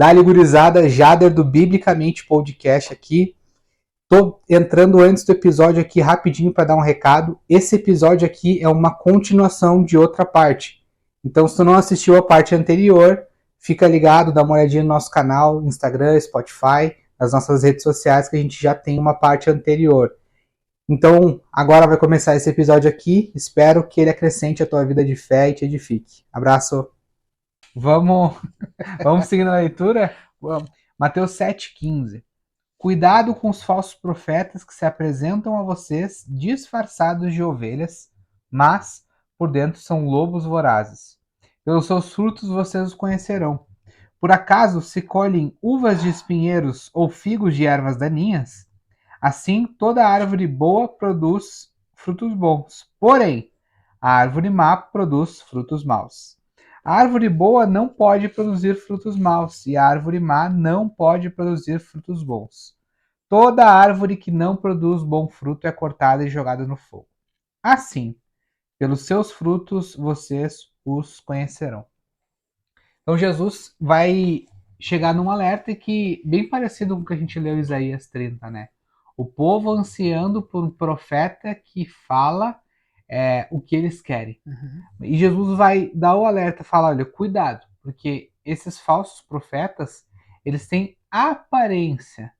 Dali gurizada, Jader do Biblicamente Podcast aqui. Tô entrando antes do episódio aqui rapidinho para dar um recado. Esse episódio aqui é uma continuação de outra parte. Então, se tu não assistiu a parte anterior, fica ligado, dá uma olhadinha no nosso canal, Instagram, Spotify, nas nossas redes sociais, que a gente já tem uma parte anterior. Então, agora vai começar esse episódio aqui. Espero que ele acrescente a tua vida de fé e te edifique. Abraço. Vamos seguir na leitura? Vamos. Mateus 7,15. Cuidado com os falsos profetas que se apresentam a vocês disfarçados de ovelhas, mas por dentro são lobos vorazes. Pelos seus frutos vocês os conhecerão. Por acaso se colhem uvas de espinheiros ou figos de ervas daninhas? Assim, toda árvore boa produz frutos bons. Porém, a árvore má produz frutos maus. A árvore boa não pode produzir frutos maus, e a árvore má não pode produzir frutos bons. Toda árvore que não produz bom fruto é cortada e jogada no fogo. Assim, pelos seus frutos vocês os conhecerão. Então Jesus vai chegar num alerta que bem parecido com o que a gente leu em Isaías 30, né? O povo ansiando por um profeta que fala o que eles querem. E Jesus vai dar o alerta, falar, olha, cuidado, porque esses falsos profetas, eles têm aparência,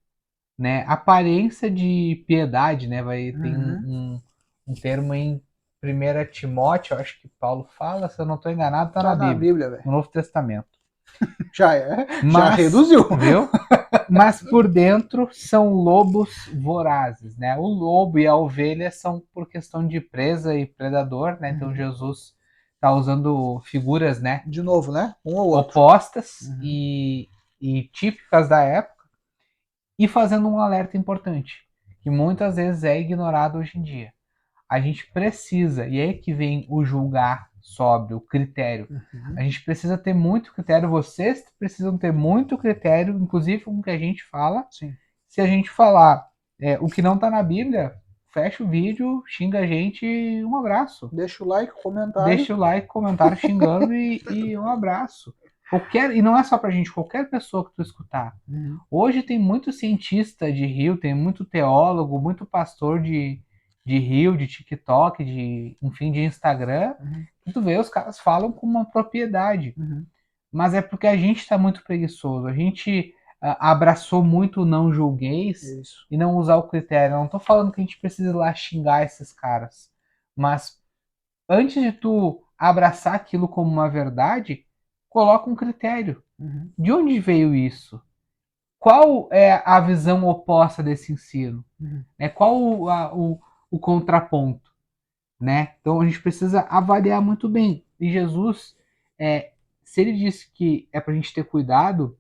né? Aparência de piedade, né? Tem um termo em 1 Timóteo, eu acho que Paulo fala, se eu não estou enganado, tá na Bíblia, velho. no Novo Testamento. Já reduziu. Viu? Mas por dentro são lobos vorazes, né? O lobo e a ovelha são por questão de presa e predador, né? Então Jesus está usando figuras, né? De novo, né? Um ou outro. Opostas e típicas da época, e fazendo um alerta importante, que muitas vezes é ignorado hoje em dia. A gente precisa, e é aí que vem o julgar sobre o critério. A gente precisa ter muito critério, vocês precisam ter muito critério, inclusive com o que a gente fala. Sim. Se a gente falar o que não está na Bíblia, fecha o vídeo, xinga a gente e um abraço. Deixa o like, comentário. Deixa o like, comentário xingando e um abraço. E não é só pra gente, qualquer pessoa que tu escutar. Hoje tem muito cientista de Rio, tem muito teólogo, muito pastor de Rio, de TikTok, enfim, de Instagram, que tu vê, os caras falam com uma propriedade. Mas é porque a gente está muito preguiçoso. A gente abraçou muito o não julgueis. Isso. E não usar o critério. Eu não tô falando que a gente precisa ir lá xingar esses caras. Mas antes de tu abraçar aquilo como uma verdade, coloca um critério. De onde veio isso? Qual é a visão oposta desse ensino? Qual o contraponto? Né? Então a gente precisa avaliar muito bem. E Jesus, se ele disse que é para a gente ter cuidado,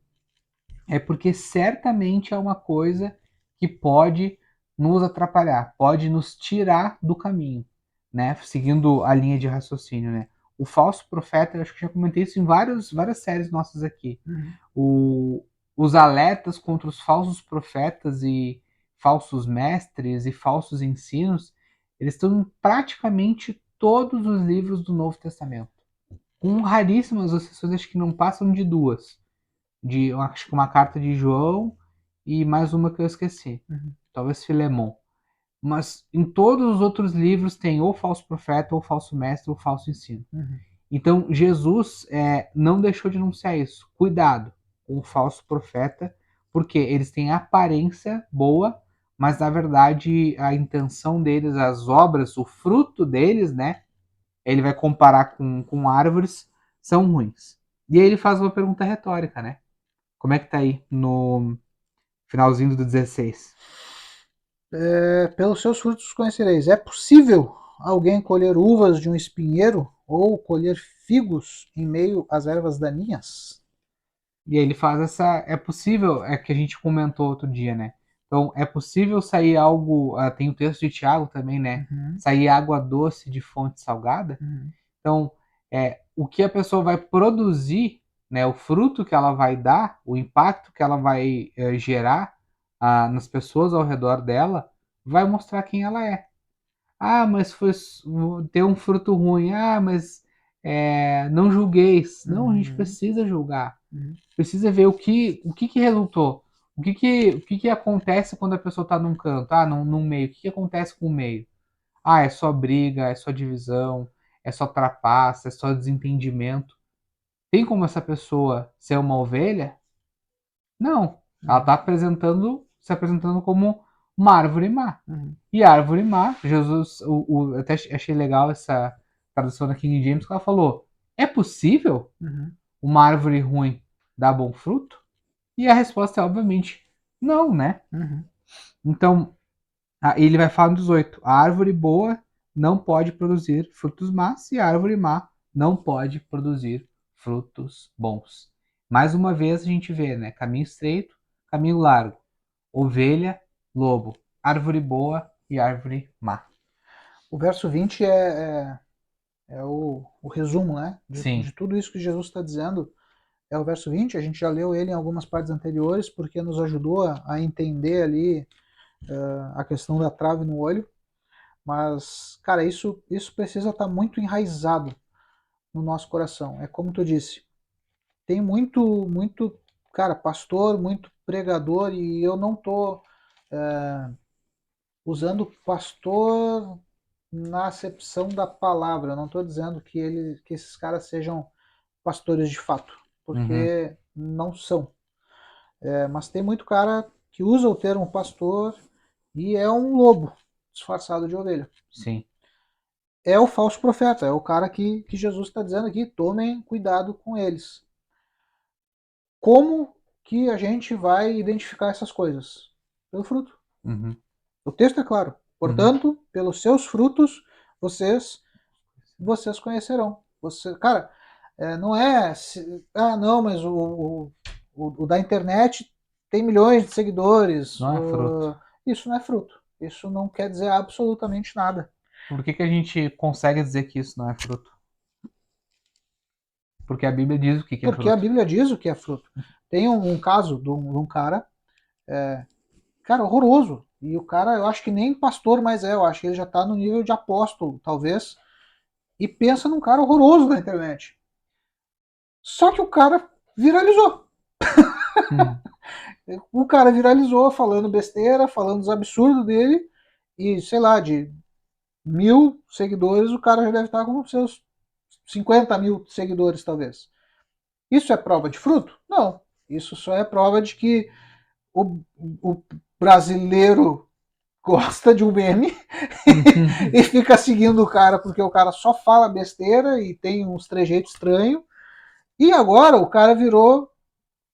é porque certamente é uma coisa que pode nos atrapalhar, pode nos tirar do caminho, né? Seguindo a linha de raciocínio, né? O falso profeta, eu acho que já comentei isso em várias séries nossas aqui. Os alertas contra os falsos profetas e falsos mestres e falsos ensinos, eles estão em praticamente todos os livros do Novo Testamento. Com raríssimas exceções, acho que não passam de duas. Acho que uma carta de João e mais uma que eu esqueci. Talvez Filemon. Mas em todos os outros livros tem ou falso profeta, ou falso mestre, ou falso ensino. Então Jesus não deixou de anunciar isso. Cuidado com o falso profeta, porque eles têm aparência boa, mas na verdade a intenção deles, as obras, o fruto deles, né? Ele vai comparar com árvores, são ruins. E aí ele faz uma pergunta retórica, né? Como é que tá aí no finalzinho do 16? Pelos seus frutos conhecereis. É possível alguém colher uvas de um espinheiro ou colher figos em meio às ervas daninhas? E aí ele faz essa... É possível, que a gente comentou outro dia, né? Então, é possível sair algo... tem o texto de Tiago também, né? Sair água doce de fonte salgada. Então, o que a pessoa vai produzir, né? O fruto que ela vai dar, o impacto que ela vai gerar nas pessoas ao redor dela, vai mostrar quem ela é. Ah, mas ter um fruto ruim. Ah, mas não julgueis. Não, a gente precisa julgar. Precisa ver o que resultou. O que acontece quando a pessoa está num canto, num meio. O que acontece com o meio? É só briga, é só divisão, é só trapaça, é só desentendimento. Tem como essa pessoa ser uma ovelha? Não. Ela está se apresentando como uma árvore má. E a árvore má, Jesus, até achei legal essa tradução da King James que ela falou: é possível uma árvore ruim dar bom fruto? E a resposta é obviamente não, né? Então, ele vai falar no 18: a árvore boa não pode produzir frutos más e a árvore má não pode produzir frutos bons. Mais uma vez a gente vê, né? Caminho estreito, caminho largo, ovelha, lobo, árvore boa e árvore má. O verso 20 é o resumo, né? De tudo isso que Jesus está dizendo. É o verso 20, a gente já leu ele em algumas partes anteriores, porque nos ajudou a entender ali a questão da trave no olho. Mas, cara, isso precisa estar muito enraizado no nosso coração. É como tu disse, tem muito, cara, pastor, muito pregador, e eu não tô usando pastor na acepção da palavra. Eu não estou dizendo que esses caras sejam pastores de fato, porque não são. Mas tem muito cara que usa o termo pastor e é um lobo disfarçado de ovelha. Sim. É o falso profeta, é o cara que Jesus está dizendo aqui: tomem cuidado com eles. Como que a gente vai identificar essas coisas? Pelo fruto. O texto é claro. Portanto, pelos seus frutos vocês conhecerão. Cara, não é. Não, mas o da internet tem milhões de seguidores. Não é fruto. Isso não é fruto. Isso não quer dizer absolutamente nada. Por que a gente consegue dizer que isso não é fruto? Porque a Bíblia diz o que é fruto. Porque a Bíblia diz o que é fruto. Tem um caso de um cara, cara, horroroso. E o cara, eu acho que nem pastor mais eu acho que ele já está no nível de apóstolo, talvez. E pensa num cara horroroso na internet. Só que o cara viralizou. O cara viralizou falando besteira, falando os absurdos dele. E, sei lá, de 1.000 seguidores, o cara já deve estar com seus 50 mil seguidores, talvez. Isso é prova de fruto? Não. Isso só é prova de que o brasileiro gosta de um meme e fica seguindo o cara porque o cara só fala besteira e tem uns trejeitos estranhos. E agora o cara virou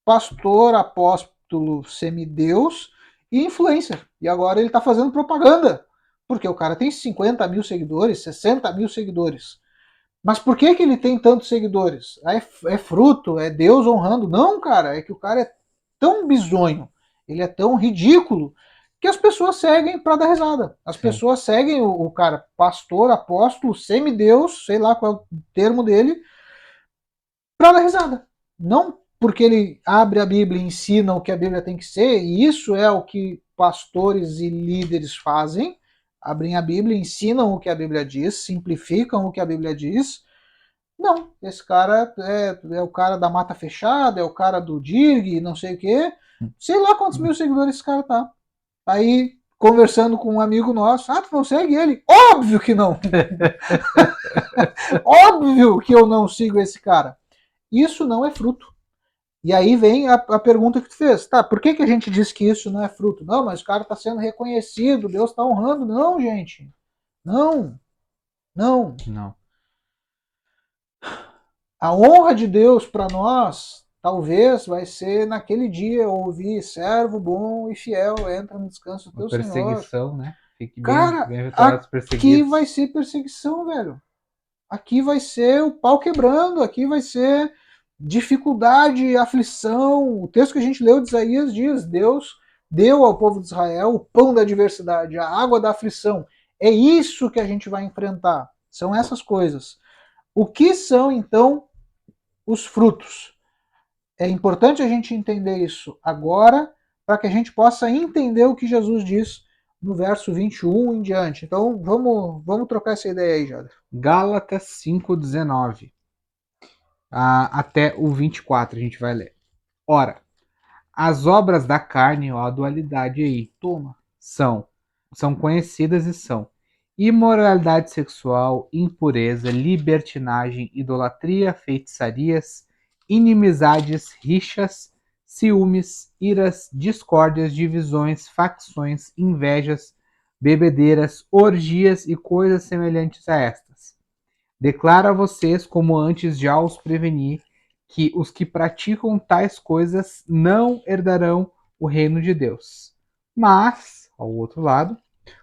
pastor, apóstolo, semideus e influencer. E agora ele está fazendo propaganda. Porque o cara tem 50 mil seguidores, 60 mil seguidores. Mas por que ele tem tantos seguidores? É fruto? É Deus honrando? Não, cara. É que o cara é tão bizonho, ele é tão ridículo, que as pessoas seguem para dar risada. As pessoas seguem o cara, pastor, apóstolo, semideus, sei lá qual é o termo dele, para dar risada. Não porque ele abre a Bíblia e ensina o que a Bíblia tem que ser, e isso é o que pastores e líderes fazem, abrem a Bíblia, ensinam o que a Bíblia diz, simplificam o que a Bíblia diz. Não, esse cara é o cara da mata fechada, é o cara do DIRG, não sei o quê. Sei lá quantos mil seguidores esse cara tá. Aí, conversando com um amigo nosso, tu não segue ele? Óbvio que não! Óbvio que eu não sigo esse cara. Isso não é fruto. E aí vem a pergunta que tu fez. Tá, por que a gente diz que isso não é fruto? Não, mas o cara está sendo reconhecido, Deus está honrando. Não, gente. Não. Não. Não. A honra de Deus para nós, talvez, vai ser naquele dia ouvir: servo bom e fiel, entra no descanso do teu perseguição, Senhor. Né? Fique Cara, bem aqui vai ser perseguição, velho. Aqui vai ser o pau quebrando, aqui vai ser dificuldade, aflição. O texto que a gente leu de Isaías diz: Deus deu ao povo de Israel o pão da adversidade, a água da aflição. É isso que a gente vai enfrentar. São essas coisas. O que são, então, os frutos? É importante a gente entender isso agora, para que a gente possa entender o que Jesus diz no verso 21 em diante. Então, vamos trocar essa ideia aí, Jader. Gálatas 5,19. até o 24 a gente vai ler. Ora, as obras da carne, ó, a dualidade aí, Toma. são conhecidas e são imoralidade sexual, impureza, libertinagem, idolatria, feitiçarias, inimizades, rixas, ciúmes, iras, discórdias, divisões, facções, invejas, bebedeiras, orgias e coisas semelhantes a estas. Declaro a vocês, como antes já os preveni, que os que praticam tais coisas não herdarão o reino de Deus. Mas, ao outro lado,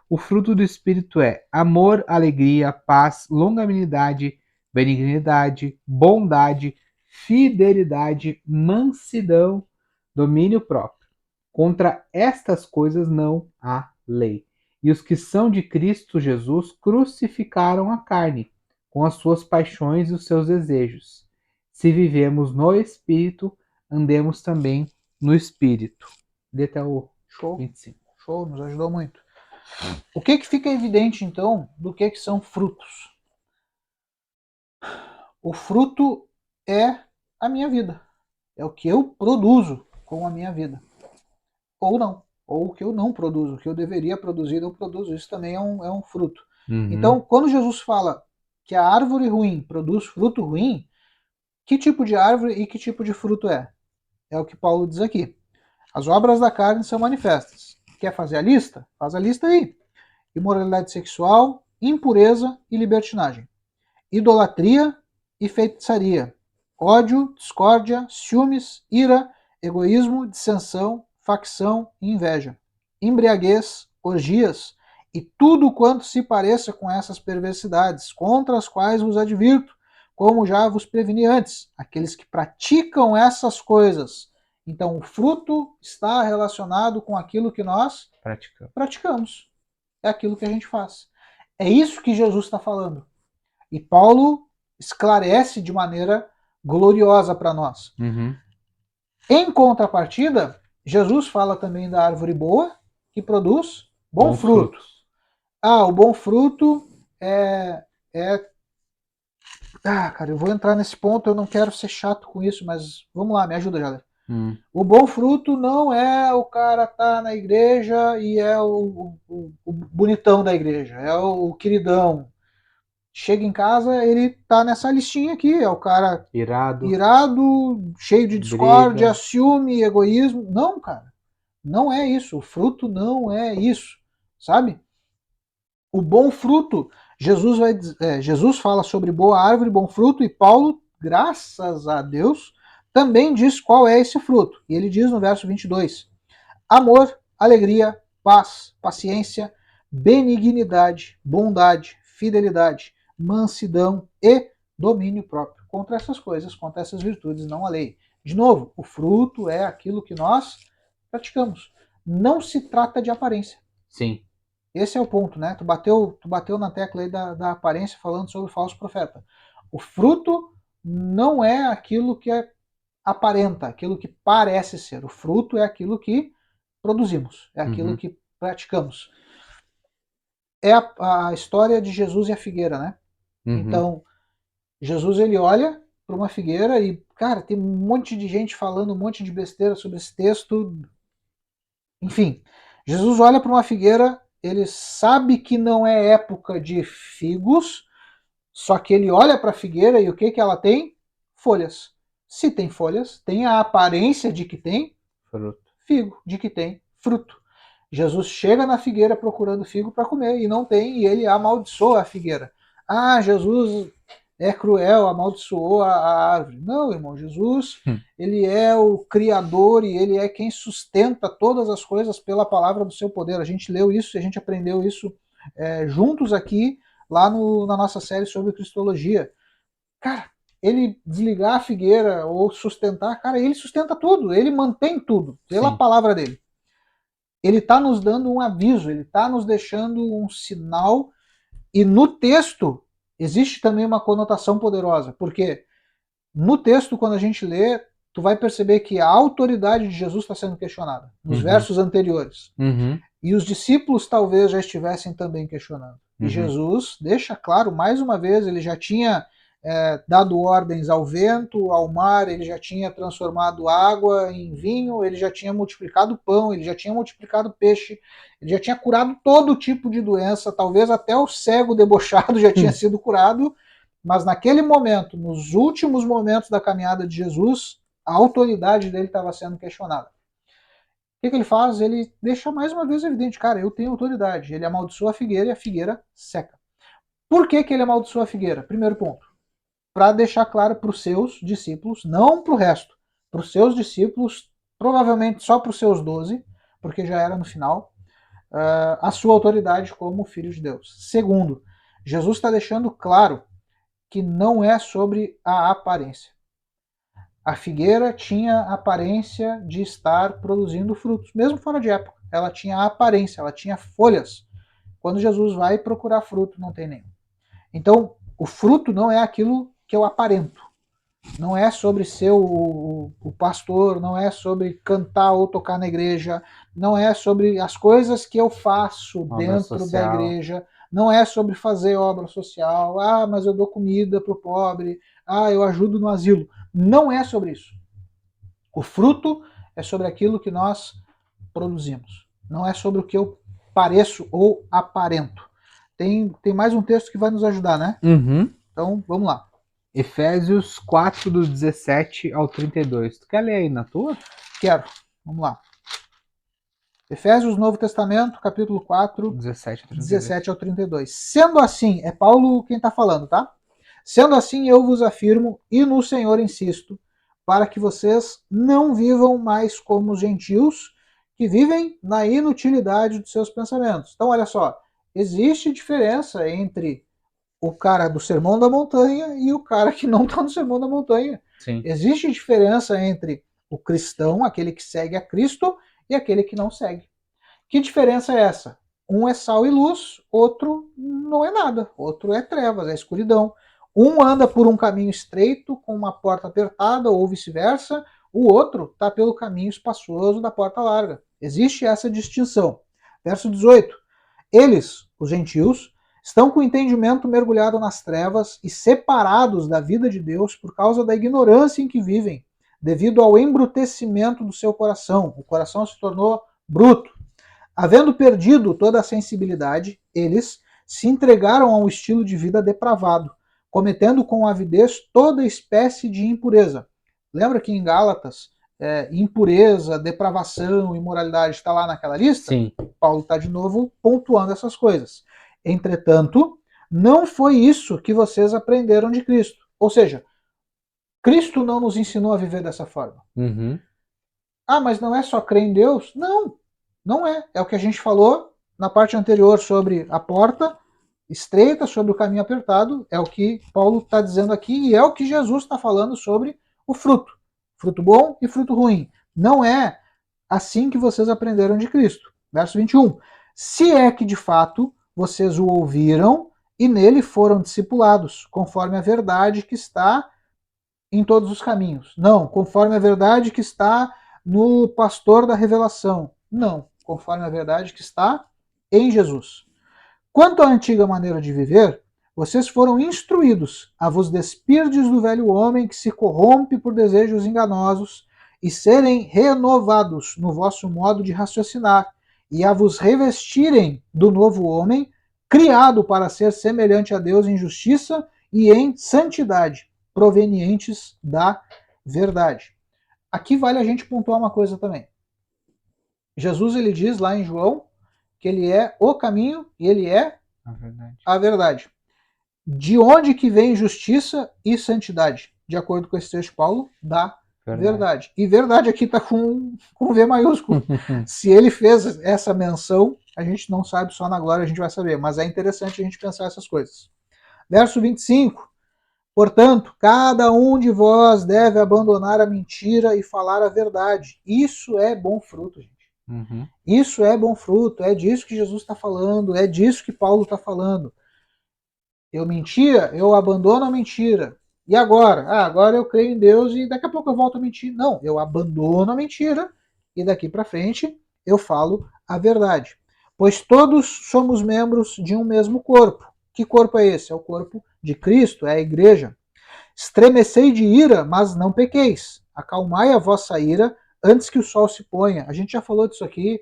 o fruto do Espírito é amor, alegria, paz, longanimidade, benignidade, bondade, fidelidade, mansidão, domínio próprio. Contra estas coisas não há lei. E os que são de Cristo Jesus crucificaram a carne, com as suas paixões e os seus desejos. Se vivemos no Espírito, andemos também no Espírito. Lê até o Show. 25. Show, nos ajudou muito. O que fica evidente, então, do que são frutos? O fruto é a minha vida. É o que eu produzo com a minha vida. Ou não. Ou o que eu não produzo. O que eu deveria produzir, eu produzo. Isso também é um fruto. Uhum. Então, quando Jesus fala que a árvore ruim produz fruto ruim, que tipo de árvore e que tipo de fruto é? É o que Paulo diz aqui. As obras da carne são manifestas. Quer fazer a lista? Faz a lista aí. Imoralidade sexual, impureza e libertinagem. Idolatria e feitiçaria. Ódio, discórdia, ciúmes, ira, egoísmo, dissensão, facção e inveja. Embriaguez, orgias e tudo quanto se pareça com essas perversidades, contra as quais vos advirto, como já vos preveni antes, aqueles que praticam essas coisas. Então, o fruto está relacionado com aquilo que nós praticamos. É aquilo que a gente faz. É isso que Jesus está falando. E Paulo esclarece de maneira gloriosa para nós. Uhum. Em contrapartida, Jesus fala também da árvore boa, que produz bom fruto. O bom fruto cara, eu vou entrar nesse ponto, eu não quero ser chato com isso, mas vamos lá, me ajuda, Jader. O bom fruto não é o cara tá na igreja e é o bonitão da igreja, é o queridão. Chega em casa, ele tá nessa listinha aqui, é o cara irado, cheio de discórdia, ciúme, egoísmo. Não, cara, não é isso. O fruto não é isso, sabe? O bom fruto, Jesus fala sobre boa árvore, bom fruto, e Paulo, graças a Deus, também diz qual é esse fruto. E ele diz no verso 22, amor, alegria, paz, paciência, benignidade, bondade, fidelidade, mansidão e domínio próprio. Contra essas coisas, contra essas virtudes, não há lei. De novo, o fruto é aquilo que nós praticamos. Não se trata de aparência. Sim. Esse é o ponto, né? Tu bateu na tecla aí da aparência falando sobre o falso profeta. O fruto não é aquilo que aparenta, aquilo que parece ser. O fruto é aquilo que produzimos, é aquilo que praticamos. É a história de Jesus e a figueira, né? Então, Jesus ele olha para uma figueira e, cara, tem um monte de gente falando um monte de besteira sobre esse texto. Enfim, Jesus olha para uma figueira, ele sabe que não é época de figos, só que ele olha para a figueira e o que ela tem? Folhas. Se tem folhas, tem a aparência de que tem figo, de que tem fruto. Jesus chega na figueira procurando figo para comer e não tem, e ele amaldiçoa a figueira. Jesus é cruel, amaldiçoou a árvore. Não, irmão, Jesus, ele é o Criador e ele é quem sustenta todas as coisas pela palavra do seu poder. A gente leu isso e a gente aprendeu isso juntos aqui, lá na nossa série sobre Cristologia. Cara, ele desligar a figueira ou sustentar, cara, ele sustenta tudo, ele mantém tudo pela palavra dele. Ele está nos dando um aviso, ele está nos deixando um sinal, e no texto existe também uma conotação poderosa, porque no texto, quando a gente lê, tu vai perceber que a autoridade de Jesus está sendo questionada, nos versos anteriores. E os discípulos talvez já estivessem também questionando. E Jesus deixa claro, mais uma vez, ele já tinha dado ordens ao vento, ao mar, ele já tinha transformado água em vinho, ele já tinha multiplicado pão, ele já tinha multiplicado peixe, ele já tinha curado todo tipo de doença, talvez até o cego debochado já tinha sido curado, mas naquele momento, nos últimos momentos da caminhada de Jesus, a autoridade dele estava sendo questionada. O que ele faz? Ele deixa mais uma vez evidente, cara, eu tenho autoridade. Ele amaldiçoa a figueira e a figueira seca. Por que ele amaldiçoa a figueira? Primeiro ponto, para deixar claro para os seus discípulos, não para o resto, para os seus discípulos, provavelmente só para os seus 12, porque já era no final, a sua autoridade como filho de Deus. Segundo, Jesus está deixando claro que não é sobre a aparência. A figueira tinha a aparência de estar produzindo frutos, mesmo fora de época. Ela tinha a aparência, ela tinha folhas. Quando Jesus vai procurar fruto, não tem nenhum. Então, o fruto não é aquilo que eu aparento. Não é sobre ser o pastor, não é sobre cantar ou tocar na igreja, não é sobre as coisas que eu faço dentro da igreja, não é sobre fazer obra social, mas eu dou comida para o pobre, eu ajudo no asilo. Não é sobre isso. O fruto é sobre aquilo que nós produzimos. Não é sobre o que eu pareço ou aparento. Tem mais um texto que vai nos ajudar, né? Uhum. Então, vamos lá. Efésios 4, do 17 ao 32. Tu quer ler aí na tua? Quero. Vamos lá. Efésios, Novo Testamento, capítulo 4, 17 ao 32. Sendo assim, é Paulo quem está falando, tá? Sendo assim, eu vos afirmo, e no Senhor insisto, para que vocês não vivam mais como os gentios, que vivem na inutilidade dos seus pensamentos. Então, olha só, existe diferença entre o cara do Sermão da Montanha e o cara que não está no Sermão da Montanha. Sim. Existe diferença entre o cristão, aquele que segue a Cristo, e aquele que não segue. Que diferença é essa? Um é sal e luz, outro não é nada, outro é trevas, é escuridão. Um anda por um caminho estreito com uma porta apertada ou vice-versa, o outro está pelo caminho espaçoso da porta larga. Existe essa distinção. Verso 18. Eles, os gentios, estão com o entendimento mergulhado nas trevas e separados da vida de Deus por causa da ignorância em que vivem, devido ao embrutecimento do seu coração. O coração se tornou bruto. Havendo perdido toda a sensibilidade, eles se entregaram a um estilo de vida depravado, cometendo com avidez toda espécie de impureza. Lembra que em Gálatas, impureza, depravação, imoralidade está lá naquela lista? Sim. Paulo está de novo pontuando essas coisas. Entretanto, não foi isso que vocês aprenderam de Cristo. Ou seja, Cristo não nos ensinou a viver dessa forma. Uhum. Mas não é só crer em Deus? Não, não é. É o que a gente falou na parte anterior sobre a porta estreita, sobre o caminho apertado. É o que Paulo está dizendo aqui e é o que Jesus está falando sobre o fruto. Fruto bom e fruto ruim. Não é assim que vocês aprenderam de Cristo. Verso 21. Se é que de fato vocês o ouviram e nele foram discipulados, conforme a verdade que está em todos os caminhos. Não, conforme a verdade que está no pastor da revelação. Não, conforme a verdade que está em Jesus. Quanto à antiga maneira de viver, vocês foram instruídos a vos despirdes do velho homem que se corrompe por desejos enganosos e serem renovados no vosso modo de raciocinar e a vos revestirem do novo homem, criado para ser semelhante a Deus em justiça e em santidade, provenientes da verdade. Aqui vale a gente pontuar uma coisa também. Jesus ele diz lá em João que ele é o caminho e ele é a verdade. De onde que vem justiça e santidade? De acordo com esse texto de Paulo, da verdade. E verdade aqui está com V maiúsculo. Se ele fez essa menção, a gente não sabe, só na glória a gente vai saber. Mas é interessante a gente pensar essas coisas. Verso 25. Portanto, cada um de vós deve abandonar a mentira e falar a verdade. Isso é bom fruto, gente. Uhum. Isso é bom fruto, é disso que Jesus está falando, é disso que Paulo está falando. Eu mentia, eu abandono a mentira. E agora? Agora eu creio em Deus e daqui a pouco eu volto a mentir. Não, eu abandono a mentira e daqui para frente eu falo a verdade. Pois todos somos membros de um mesmo corpo. Que corpo é esse? É o corpo de Cristo, é a igreja. Estremecei de ira, mas não pequeis. Acalmai a vossa ira antes que o sol se ponha. A gente já falou disso aqui.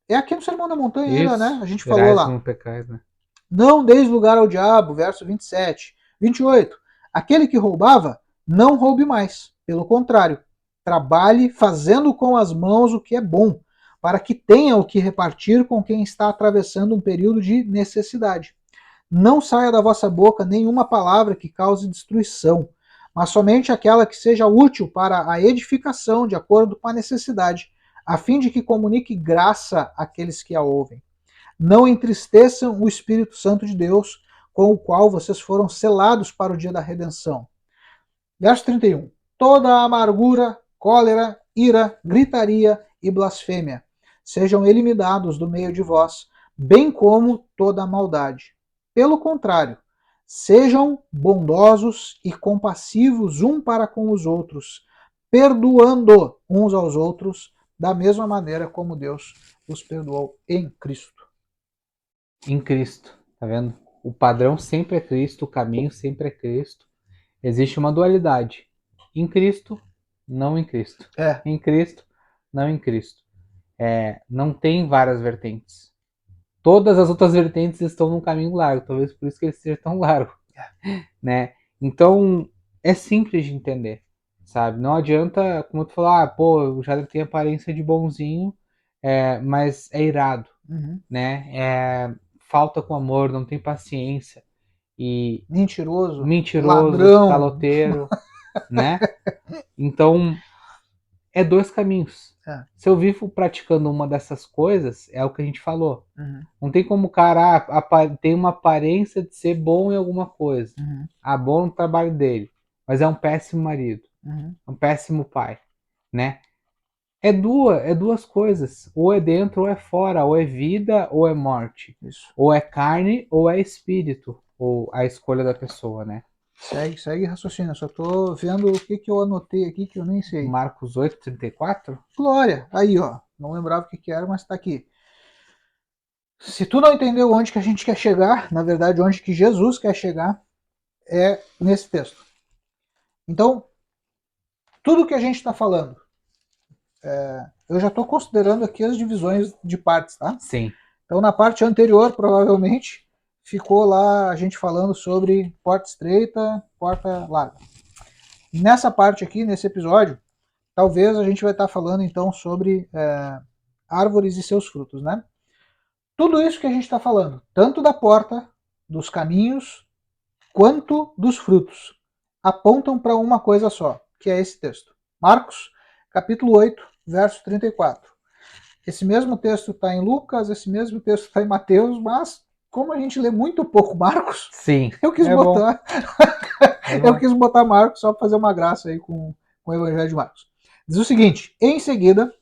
É aqui no Sermão da Montanha ainda, né? Isso. A gente falou Irais lá. não pecais, né? Não deis lugar ao diabo, verso 27. 28. Aquele que roubava, não roube mais. Pelo contrário, trabalhe fazendo com as mãos o que é bom, para que tenha o que repartir com quem está atravessando um período de necessidade. Não saia da vossa boca nenhuma palavra que cause destruição, mas somente aquela que seja útil para a edificação, de acordo com a necessidade, a fim de que comunique graça àqueles que a ouvem. Não entristeçam o Espírito Santo de Deus, com o qual vocês foram selados para o dia da redenção. Verso 31. Toda amargura, cólera, ira, gritaria e blasfêmia sejam eliminados do meio de vós, bem como toda a maldade. Pelo contrário, sejam bondosos e compassivos um para com os outros, perdoando uns aos outros, da mesma maneira como Deus os perdoou em Cristo. Em Cristo, tá vendo? O padrão sempre é Cristo, o caminho sempre é Cristo. Existe uma dualidade. Em Cristo, não em Cristo. Em Cristo, não em Cristo. Não tem várias vertentes. Todas as outras vertentes estão num caminho largo, talvez por isso que ele seja tão largo, né? Então, é simples de entender, sabe? Não adianta, como tu falar, o Jader tem aparência de bonzinho, mas é irado, né? Falta com amor, não tem paciência e mentiroso, mentiroso, ladrão, caloteiro, né? Então, é dois caminhos. Se eu vivo praticando uma dessas coisas, é o que a gente falou. Não tem como o cara tem uma aparência de ser bom em alguma coisa. Bom no trabalho dele, mas é um péssimo marido, um péssimo pai, né? É duas coisas. Ou é dentro ou é fora. Ou é vida ou é morte. Isso. Ou é carne ou é espírito. Ou a escolha da pessoa, né? Segue raciocínio. Só tô vendo o que eu anotei aqui que eu nem sei. Marcos 8:34? Glória. Aí, ó. Não lembrava o que era, mas tá aqui. Se tu não entendeu onde que a gente quer chegar, na verdade, onde que Jesus quer chegar, é nesse texto. Então, tudo que a gente está falando, eu já estou considerando aqui as divisões de partes, tá? Sim. Então, na parte anterior, provavelmente, ficou lá a gente falando sobre porta estreita, porta larga. Nessa parte aqui, nesse episódio, talvez a gente vai estar falando, então, sobre árvores e seus frutos, né? Tudo isso que a gente está falando, tanto da porta, dos caminhos, quanto dos frutos, apontam para uma coisa só, que é esse texto. Marcos, capítulo 8, verso 34. Esse mesmo texto está em Lucas, esse mesmo texto está em Mateus, mas como a gente lê muito pouco Marcos, sim, eu quis botar eu quis botar Marcos só para fazer uma graça aí com o Evangelho de Marcos. Diz o seguinte: em seguida,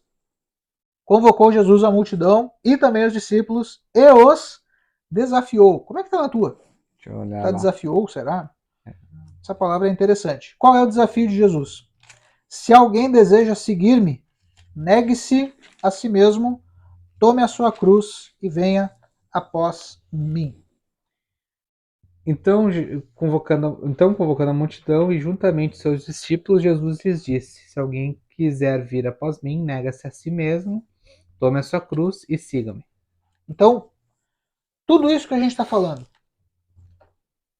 convocou Jesus a multidão e também os discípulos e os desafiou. Como é que tá na tua? Deixa eu olhar Tá lá. desafiou, será? Essa palavra é interessante. Qual é o desafio de Jesus? Se alguém deseja seguir-me, negue-se a si mesmo, tome a sua cruz e venha após mim. Então, convocando a multidão e juntamente seus discípulos, Jesus lhes disse: se alguém quiser vir após mim, nega-se a si mesmo, tome a sua cruz e siga-me. Então, tudo isso que a gente está falando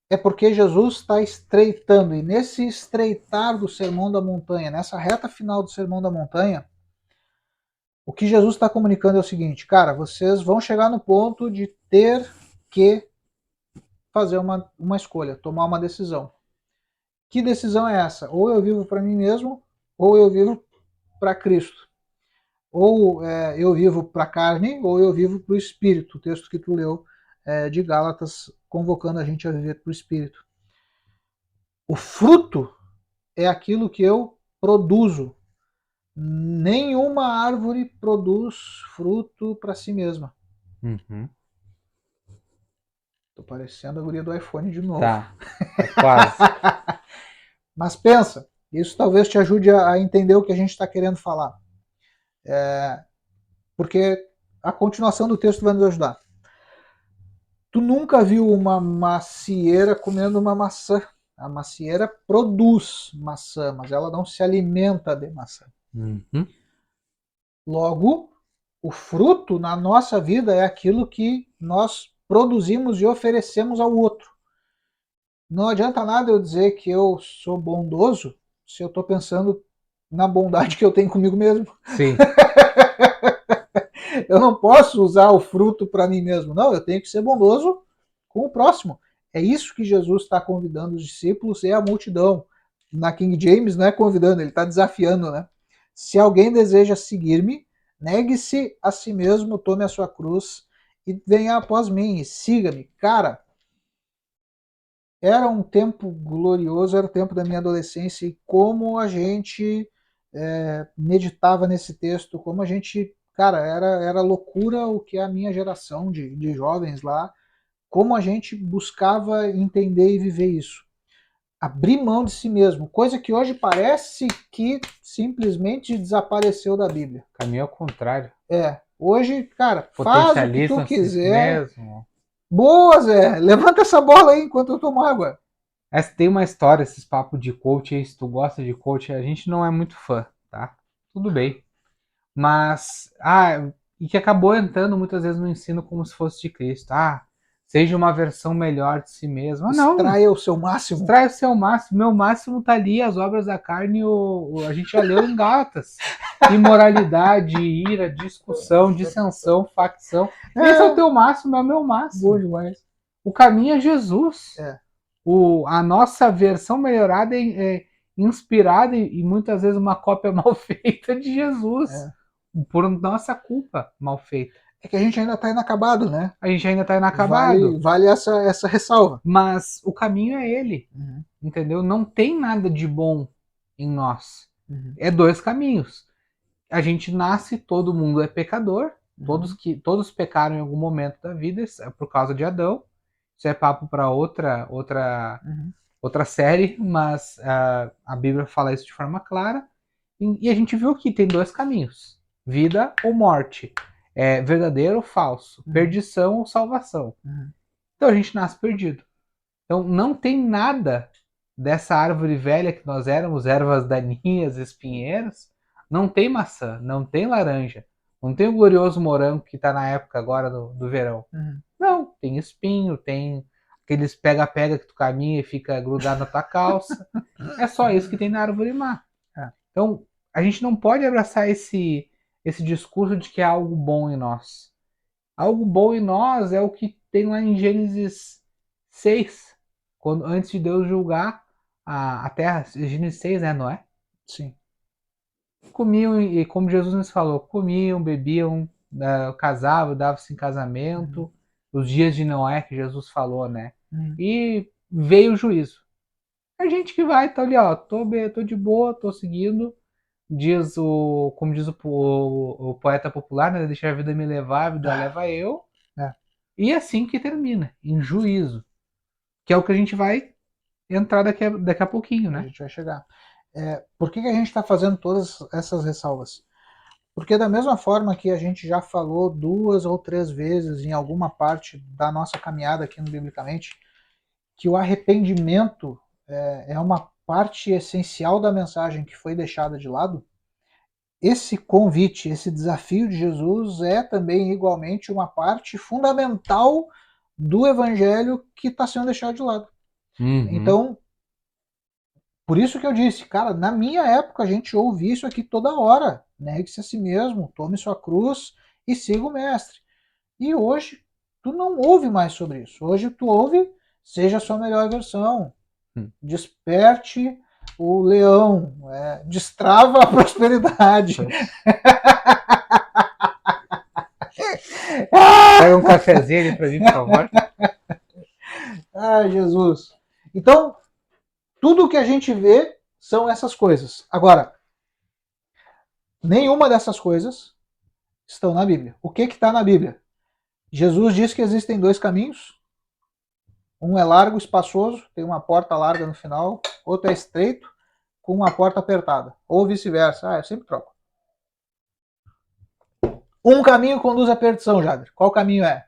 é porque Jesus está estreitando, e nesse estreitar do Sermão da Montanha, nessa reta final do Sermão da Montanha, o que Jesus está comunicando é o seguinte: cara, vocês vão chegar no ponto de ter que fazer uma escolha, tomar uma decisão. Que decisão é essa? Ou eu vivo para mim mesmo, ou eu vivo para Cristo. Ou eu vivo para a carne, ou eu vivo para o Espírito. O texto que tu leu de Gálatas, convocando a gente a viver para o Espírito. O fruto é aquilo que eu produzo. Nenhuma árvore produz fruto para si mesma. Tô parecendo a guria do iPhone de novo. Tá, quase. Mas pensa, isso talvez te ajude a entender o que a gente está querendo falar. Porque a continuação do texto vai nos ajudar. Tu nunca viu uma macieira comendo uma maçã. A macieira produz maçã, mas ela não se alimenta de maçã. Uhum. Logo, o fruto na nossa vida é aquilo que nós produzimos e oferecemos ao outro. Não adianta nada eu dizer que eu sou bondoso se eu estou pensando na bondade que eu tenho comigo mesmo. Sim. Eu não posso usar o fruto para mim mesmo. Não, eu tenho que ser bondoso com o próximo. É isso que Jesus está convidando os discípulos e a multidão. Na King James não é convidando, ele está desafiando, né? Se alguém deseja seguir-me, negue-se a si mesmo, tome a sua cruz e venha após mim e siga-me. Cara, era um tempo glorioso, era o tempo da minha adolescência e como a gente meditava nesse texto, como a gente, cara, era loucura o que a minha geração de jovens lá, como a gente buscava entender e viver isso. Abrir mão de si mesmo, coisa que hoje parece que simplesmente desapareceu da Bíblia. Caminho ao contrário. Hoje, cara, faz o que tu Potencialismo si quiser. mesmo. Boa, Zé, levanta essa bola aí enquanto eu tomo água. Essa tem uma história, esses papos de coach aí, se tu gosta de coach, a gente não é muito fã, tá? Tudo bem. Mas, e que acabou entrando muitas vezes no ensino como se fosse de Cristo. Seja uma versão melhor de si mesmo. Não, Extraia o seu máximo. extrai o seu máximo. Meu máximo tá ali, as obras da carne, a gente já leu em Gálatas. Imoralidade, ira, discussão, dissensão, facção. Esse é o teu máximo, é o meu máximo. Bom demais. O caminho é Jesus. É. A nossa versão melhorada é inspirada e muitas vezes uma cópia mal feita de Jesus. Por nossa culpa mal feita. É que a gente ainda está inacabado, né? A gente ainda está inacabado. Vale essa ressalva. Mas o caminho é ele. Entendeu? Não tem nada de bom em nós. É dois caminhos. A gente nasce, todo mundo é pecador. Todos pecaram em algum momento da vida por causa de Adão. Isso é papo para outra série, mas a Bíblia fala isso de forma clara. E a gente viu que tem dois caminhos: vida ou morte, verdadeiro ou falso, perdição ou salvação. Então a gente nasce perdido. Então não tem nada dessa árvore velha que nós éramos, ervas daninhas, espinheiros. Não tem maçã, não tem laranja, não tem o glorioso morango que está na época agora do verão. Não, tem espinho, tem aqueles pega-pega que tu caminha e fica grudado na tua calça. É só isso que tem na árvore má. Então, a gente não pode abraçar esse discurso de que há algo bom em nós. Algo bom em nós é o que tem lá em Gênesis 6, antes de Deus julgar a terra. Gênesis 6, né, Noé? Sim. Comiam, e como Jesus nos falou, comiam, bebiam, casavam, davam-se em casamento. Os dias de Noé que Jesus falou, né? E veio o juízo. A gente que vai, tá ali, ó, tô de boa, tô seguindo. Como diz o poeta popular, né? Deixa a vida me levar, a vida leva eu. E assim que termina, em juízo. Que é o que a gente vai entrar daqui a pouquinho, né? A gente vai chegar. Por que a gente está fazendo todas essas ressalvas? Porque da mesma forma que a gente já falou 2 ou 3 vezes em alguma parte da nossa caminhada aqui no Biblicamente, que o arrependimento é uma parte essencial da mensagem que foi deixada de lado, esse convite, esse desafio de Jesus é também igualmente uma parte fundamental do evangelho que está sendo deixado de lado. Então, por isso que eu disse, cara, na minha época a gente ouve isso aqui toda hora. Negue-se a si mesmo, tome sua cruz e siga o mestre. E hoje tu não ouve mais sobre isso. Hoje tu ouve, seja a sua melhor versão. Desperte o leão, destrava a prosperidade. Pega um cafezinho ali pra mim, por favor. Ai, Jesus. Então, tudo que a gente vê são essas coisas. Agora, nenhuma dessas coisas estão na Bíblia. O que está na Bíblia? Jesus diz que existem 2 caminhos. Um é largo, espaçoso, tem uma porta larga no final. Outro é estreito, com uma porta apertada. Ou vice-versa. Eu sempre troco. Um caminho conduz à perdição, Jader. Qual caminho é?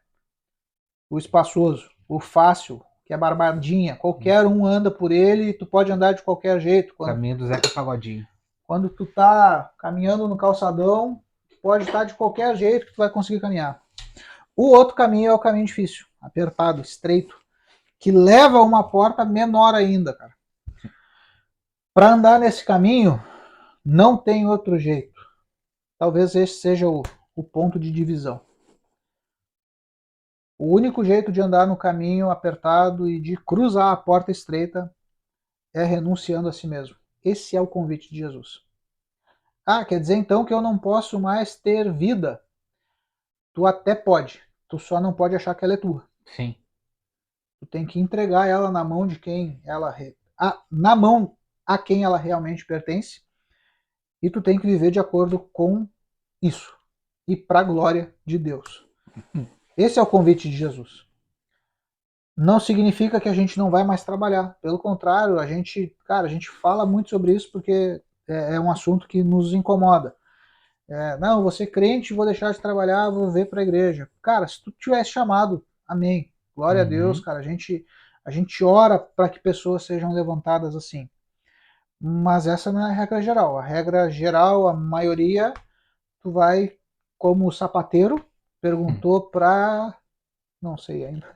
O espaçoso, o fácil, que é barbadinha. Qualquer um anda por ele, tu pode andar de qualquer jeito. Caminho do Zeca Pagodinho. Quando tu tá caminhando no calçadão, tu pode estar de qualquer jeito que tu vai conseguir caminhar. O outro caminho é o caminho difícil, apertado, estreito, que leva a uma porta menor ainda, cara. Para andar nesse caminho, não tem outro jeito. Talvez esse seja o ponto de divisão. O único jeito de andar no caminho apertado e de cruzar a porta estreita é renunciando a si mesmo. Esse é o convite de Jesus. Ah, quer dizer então que eu não posso mais ter vida? Tu até pode, tu só não pode achar que ela é tua. Sim. Tu tem que entregar ela na mão de quem ela na mão a quem ela realmente pertence, e tu tem que viver de acordo com isso e para a glória de Deus. Esse é o convite de Jesus. Não significa que a gente não vai mais trabalhar. Pelo contrário, a gente fala muito sobre isso porque é um assunto que nos incomoda. Não, vou ser crente, vou deixar de trabalhar, vou vir para a igreja. Cara, se tu tivesse chamado, amém. Glória a Deus, cara. A gente ora para que pessoas sejam levantadas assim. Mas essa não é a regra geral. A regra geral, a maioria, tu vai como sapateiro, perguntou para... Não sei ainda.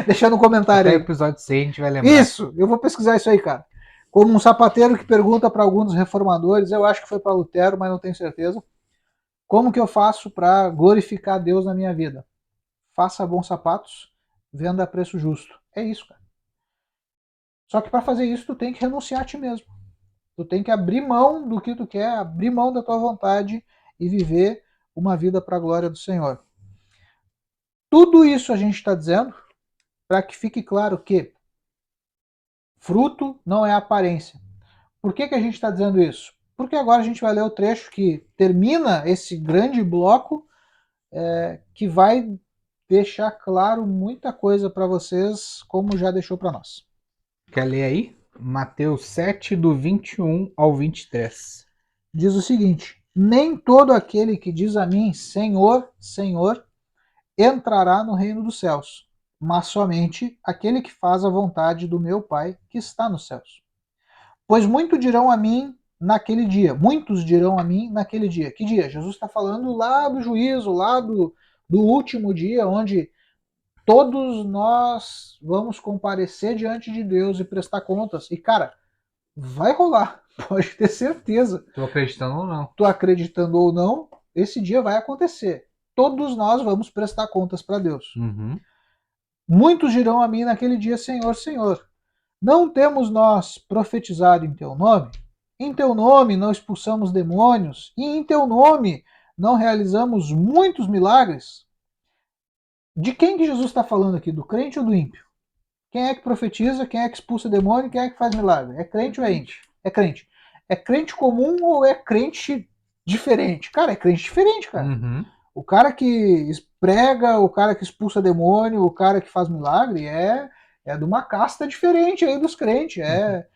Deixa no comentário Até aí. o episódio 100 a gente vai lembrar. Isso, eu vou pesquisar isso aí, cara. Como um sapateiro que pergunta para alguns reformadores, eu acho que foi para Lutero, mas não tenho certeza. Como que eu faço para glorificar Deus na minha vida? Faça bons sapatos, venda a preço justo. É isso, cara. Só que para fazer isso, tu tem que renunciar a ti mesmo. Tu tem que abrir mão do que tu quer, abrir mão da tua vontade e viver uma vida para a glória do Senhor. Tudo isso a gente está dizendo para que fique claro que fruto não é aparência. Por que a gente está dizendo isso? Porque agora a gente vai ler o trecho que termina esse grande bloco, que vai deixar claro muita coisa para vocês, como já deixou para nós. Quer ler aí? Mateus 7, do 21 ao 23. Diz o seguinte: nem todo aquele que diz a mim, Senhor, Senhor, entrará no reino dos céus, mas somente aquele que faz a vontade do meu Pai que está nos céus. Pois muitos dirão a mim naquele dia. Que dia? Jesus está falando lá do juízo, lá do último dia, onde todos nós vamos comparecer diante de Deus e prestar contas. E, cara, vai rolar, pode ter certeza. Tô acreditando ou não? Tu acreditando ou não, esse dia vai acontecer. Todos nós vamos prestar contas para Deus. Uhum. Muitos dirão a mim naquele dia, Senhor, Senhor, não temos nós profetizado em teu nome? Em teu nome não expulsamos demônios? E em teu nome não realizamos muitos milagres? De quem que Jesus está falando aqui? Do crente ou do ímpio? Quem é que profetiza? Quem é que expulsa demônio? Quem é que faz milagre? É crente ou é ímpio? É crente. É crente comum ou é crente diferente? Cara, é crente diferente, cara. Uhum. O cara que prega, o cara que expulsa demônio, o cara que faz milagre é de uma casta diferente aí dos crentes. É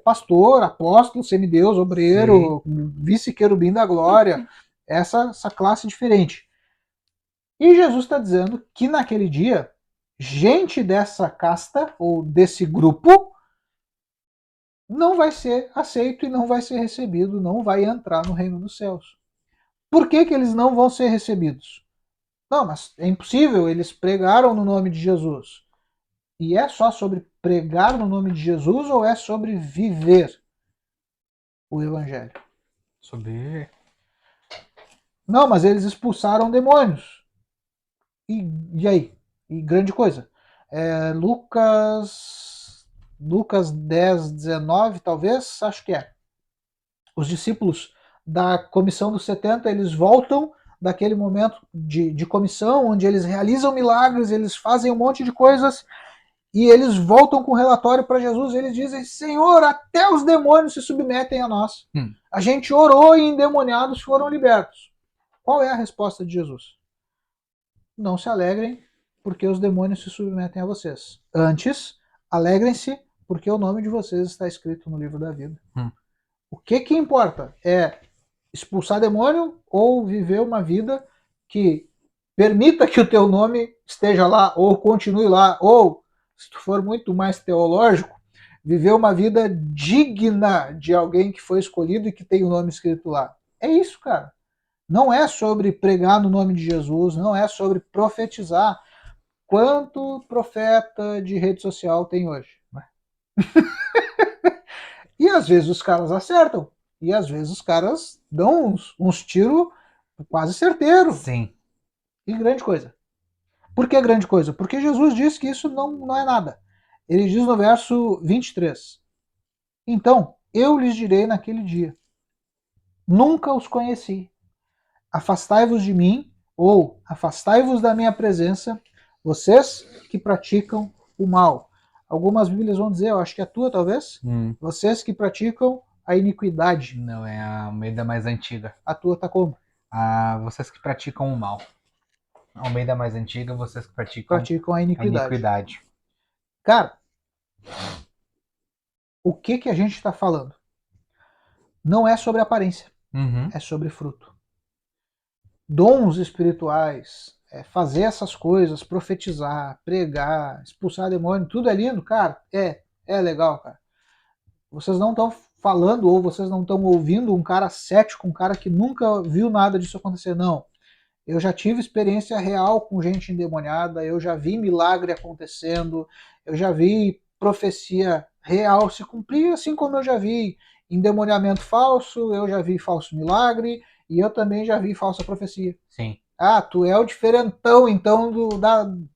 pastor, apóstolo, semideus, obreiro, vice-querubim da glória. Essa classe diferente. E Jesus está dizendo que naquele dia, gente dessa casta ou desse grupo não vai ser aceito e não vai ser recebido, não vai entrar no reino dos céus. Por que eles não vão ser recebidos? Não, mas é impossível, eles pregaram no nome de Jesus. E é só sobre pregar no nome de Jesus ou é sobre viver o evangelho? Sobre... Não, mas eles expulsaram demônios. E aí? E grande coisa. Lucas 10, 19, talvez, acho que é. Os discípulos da comissão dos 70, eles voltam daquele momento de comissão, onde eles realizam milagres, eles fazem um monte de coisas, e eles voltam com o relatório para Jesus, e eles dizem, Senhor, até os demônios se submetem a nós. A gente orou e endemoniados foram libertos. Qual é a resposta de Jesus? Não se alegrem, porque os demônios se submetem a vocês. Antes, alegrem-se, porque o nome de vocês está escrito no livro da vida. O que importa é expulsar demônio ou viver uma vida que permita que o teu nome esteja lá, ou continue lá, ou se tu for muito mais teológico, viver uma vida digna de alguém que foi escolhido e que tem o nome escrito lá. É isso, cara. Não é sobre pregar no nome de Jesus, não é sobre profetizar. Quanto profeta de rede social tem hoje? E às vezes os caras acertam, e às vezes os caras dão uns tiros quase certeiros. Sim. E grande coisa. Por que grande coisa? Porque Jesus disse que isso não é nada. Ele diz no verso 23: Então, eu lhes direi naquele dia: Nunca os conheci. Afastai-vos de mim, ou afastai-vos da minha presença, vocês que praticam o mal. Algumas Bíblias vão dizer, eu acho que é a tua talvez, vocês que praticam a iniquidade. Não, é a Almeida mais antiga. A tua tá como? Vocês que praticam o mal. A Almeida mais antiga, vocês que praticam A a iniquidade. iniquidade. Cara, o que a gente está falando? Não é sobre aparência, é sobre fruto. Dons espirituais, fazer essas coisas, profetizar, pregar, expulsar demônio, tudo é lindo, cara. É legal, cara. Vocês não estão falando ou vocês não estão ouvindo um cara cético, um cara que nunca viu nada disso acontecer, não. Eu já tive experiência real com gente endemoniada, eu já vi milagre acontecendo, eu já vi profecia real se cumprir, assim como eu já vi endemoniamento falso, eu já vi falso milagre e eu também já vi falsa profecia. Sim. Ah, tu é o diferentão então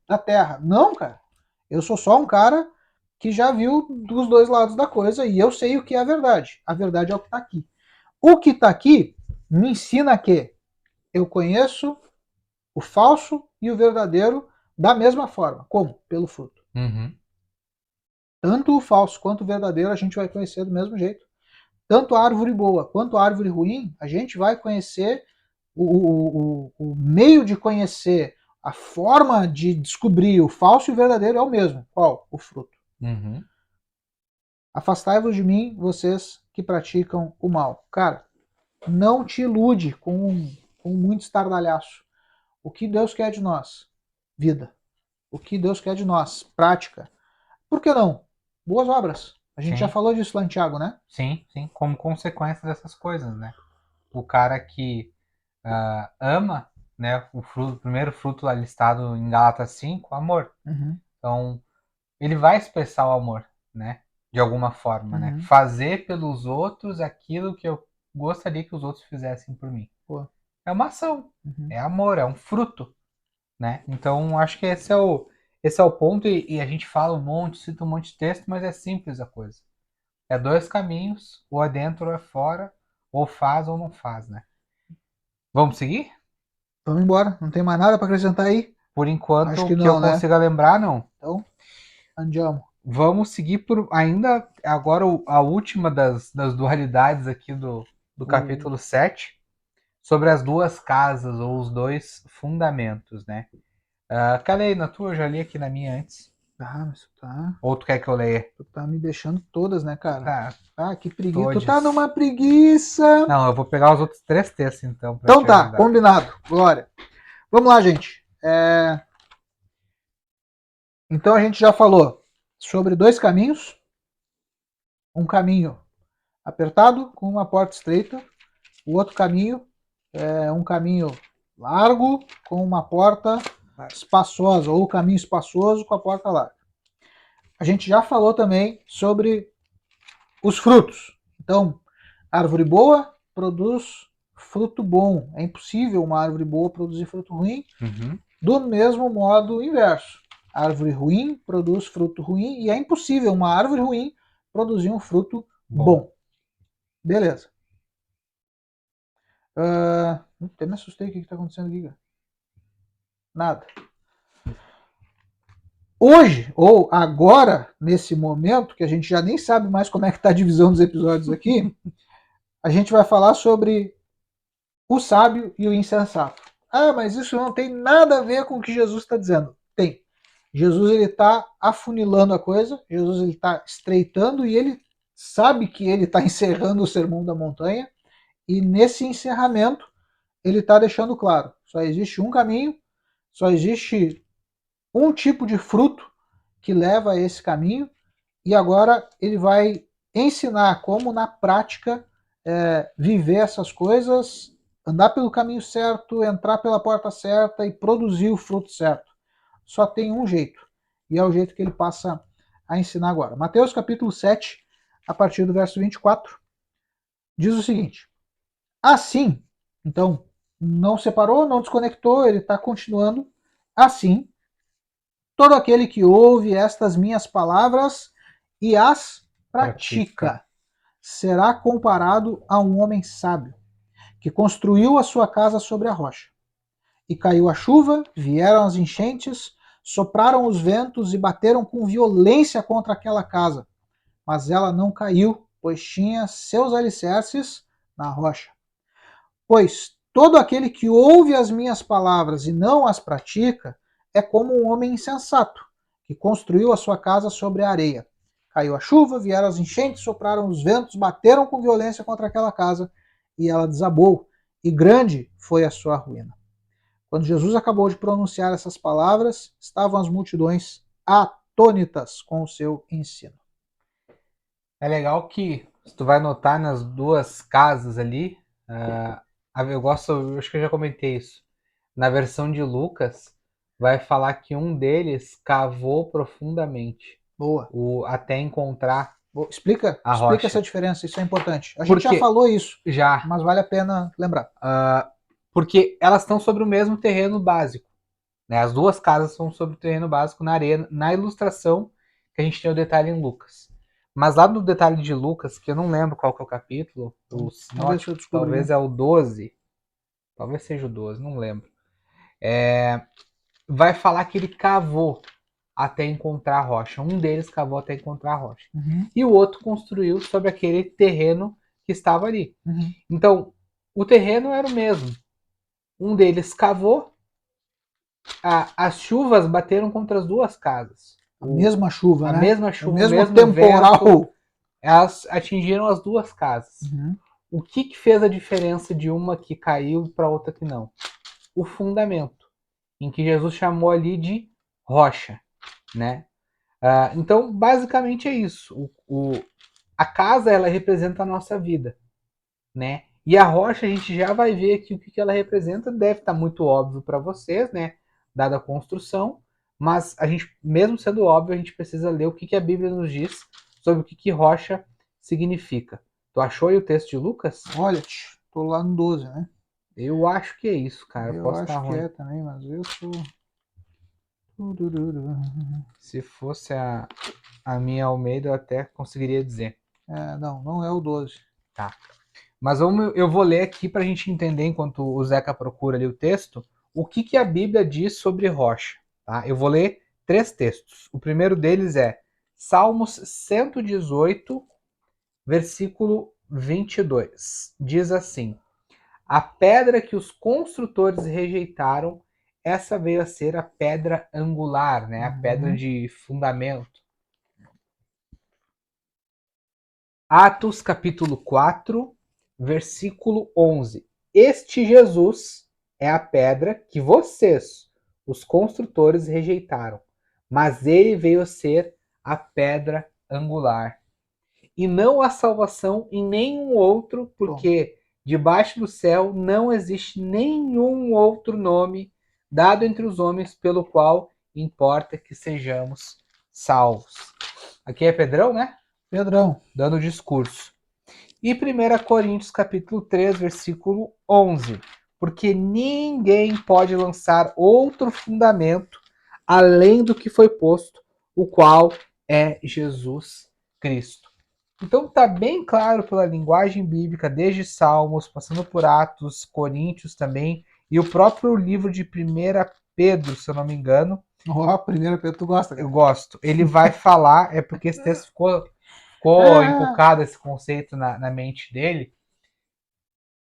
da Terra. Não, cara. Eu sou só um cara que já viu dos dois lados da coisa e eu sei o que é a verdade. A verdade é o que está aqui. O que está aqui me ensina que eu conheço o falso e o verdadeiro da mesma forma. Como? Pelo fruto. Tanto o falso quanto o verdadeiro a gente vai conhecer do mesmo jeito. Tanto a árvore boa quanto a árvore ruim, a gente vai conhecer o meio de conhecer, a forma de descobrir o falso e o verdadeiro é o mesmo. Qual? O fruto. Afastai-vos de mim, vocês que praticam o mal. Cara, não te ilude com muito estardalhaço. O que Deus quer de nós? Vida. O que Deus quer de nós? Prática. Por que não? Boas obras. A gente já falou disso lá em Tiago, né? Sim, sim. Como consequência dessas coisas, né? O cara que ama, né? O primeiro fruto lá listado em Gálatas 5, amor. Então, ele vai expressar o amor, né? De alguma forma, né? Fazer pelos outros aquilo que eu gostaria que os outros fizessem por mim. Pô. É uma ação, é amor, é um fruto, né? Então, acho que esse é o ponto e a gente fala um monte, cita um monte de texto, mas é simples a coisa. É dois caminhos, ou é dentro ou é fora, ou faz ou não faz, né? Vamos seguir? Vamos embora. Não tem mais nada para acrescentar aí? Por enquanto, Acho que que não, eu né? consiga lembrar, não. Então, andiamo. Vamos seguir por ainda agora a última das dualidades aqui do capítulo 7, sobre as duas casas ou os dois fundamentos, né? Calei na tua, eu já li aqui na minha antes. Ah, mas tu tá. Ou tu quer que eu leia? Tu tá me deixando todas, né, cara? Tá. Ah, que preguiça. Todes. Tu tá numa preguiça. Não, eu vou pegar os outros 3 textos então. Então tá, combinado. Glória. Vamos lá, gente. Então a gente já falou sobre dois caminhos. Um caminho apertado com uma porta estreita. O outro caminho é um caminho largo com uma porta espaçosa, ou caminho espaçoso com a porta larga. A gente já falou também sobre os frutos. Então, árvore boa produz fruto bom. É impossível uma árvore boa produzir fruto ruim. Do mesmo modo inverso. Árvore ruim produz fruto ruim e é impossível uma árvore ruim produzir um fruto bom. Beleza. Até me assustei. O que está acontecendo aqui, cara? Nada. Hoje, ou agora, nesse momento, que a gente já nem sabe mais como é que está a divisão dos episódios aqui, a gente vai falar sobre o sábio e o insensato. Ah, mas isso não tem nada a ver com o que Jesus está dizendo. Tem. Jesus ele está afunilando a coisa, Jesus ele está estreitando e ele sabe que ele está encerrando o Sermão da Montanha e nesse encerramento ele está deixando claro, só existe um caminho, só existe um tipo de fruto que leva a esse caminho, e agora ele vai ensinar como na prática viver essas coisas, andar pelo caminho certo, entrar pela porta certa e produzir o fruto certo. Só tem um jeito, e é o jeito que ele passa a ensinar agora. Mateus capítulo 7, a partir do verso 24, diz o seguinte: assim, então, não separou, não desconectou, ele está continuando. Assim, todo aquele que ouve estas minhas palavras e as pratica será comparado a um homem sábio, que construiu a sua casa sobre a rocha. E caiu a chuva, vieram as enchentes, sopraram os ventos e bateram com violência contra aquela casa. Mas ela não caiu, pois tinha seus alicerces na rocha. Pois todo aquele que ouve as minhas palavras e não as pratica é como um homem insensato, que construiu a sua casa sobre a areia. Caiu a chuva, vieram as enchentes, sopraram os ventos, bateram com violência contra aquela casa, e ela desabou, e grande foi a sua ruína. Quando Jesus acabou de pronunciar essas palavras, estavam as multidões atônitas com o seu ensino. É legal que, se tu vai notar nas duas casas ali, eu gosto, eu acho que eu já comentei isso. Na versão de Lucas, vai falar que um deles cavou profundamente, Boa. até encontrar Explica a rocha. essa diferença, isso é importante. A gente já falou isso, mas vale a pena lembrar. Porque elas estão sobre o mesmo terreno básico. Né? As duas casas estão sobre o terreno básico na areia, na ilustração que a gente tem o detalhe em Lucas. Mas lá no detalhe de Lucas, que eu não lembro qual que é o capítulo, talvez é o 12, talvez seja o 12, não lembro. Vai falar que ele cavou até encontrar a rocha. Um deles cavou até encontrar a rocha. Uhum. E o outro construiu sobre aquele terreno que estava ali. Uhum. Então, o terreno era o mesmo. Um deles cavou, as chuvas bateram contra as duas casas. A mesma chuva, né? A mesma chuva, o mesmo temporal. Vento, elas atingiram as duas casas. Uhum. O que fez a diferença de uma que caiu para outra que não? O fundamento, em que Jesus chamou ali de rocha, né? Então, basicamente é isso. A casa, ela representa a nossa vida, né? E a rocha, a gente já vai ver aqui o que ela representa. Deve estar muito óbvio para vocês, né? Dada a construção. Mas a gente, mesmo sendo óbvio, a gente precisa ler o que a Bíblia nos diz sobre o que rocha significa. Tu achou aí o texto de Lucas? Olha, tô lá no 12, né? Eu acho que é isso, cara. Eu Posso acho estar que ruim. é também, mas eu sou... Se fosse a minha Almeida, eu até conseguiria dizer. Não é o 12. Tá. Mas eu vou ler aqui para a gente entender, enquanto o Zeca procura ali o texto, o que a Bíblia diz sobre rocha. Tá? Eu vou ler 3 textos. O primeiro deles é Salmos 118, versículo 22. Diz assim: a pedra que os construtores rejeitaram, essa veio a ser a pedra angular, né? A pedra de fundamento. Atos capítulo 4, versículo 11. Este Jesus é a pedra que vocês, os construtores, rejeitaram, mas ele veio a ser a pedra angular. E não há salvação em nenhum outro, porque debaixo do céu não existe nenhum outro nome dado entre os homens pelo qual importa que sejamos salvos. Aqui é Pedrão, né? Pedrão. Dando o discurso. E 1 Coríntios capítulo 3, versículo 11. Porque ninguém pode lançar outro fundamento além do que foi posto, o qual é Jesus Cristo. Então está bem claro pela linguagem bíblica, desde Salmos, passando por Atos, Coríntios também, e o próprio livro de 1 Pedro, se eu não me engano. 1 Pedro, tu gosta? Cara? Eu gosto. Ele vai falar, é porque esse texto ficou encucado, esse conceito na mente dele,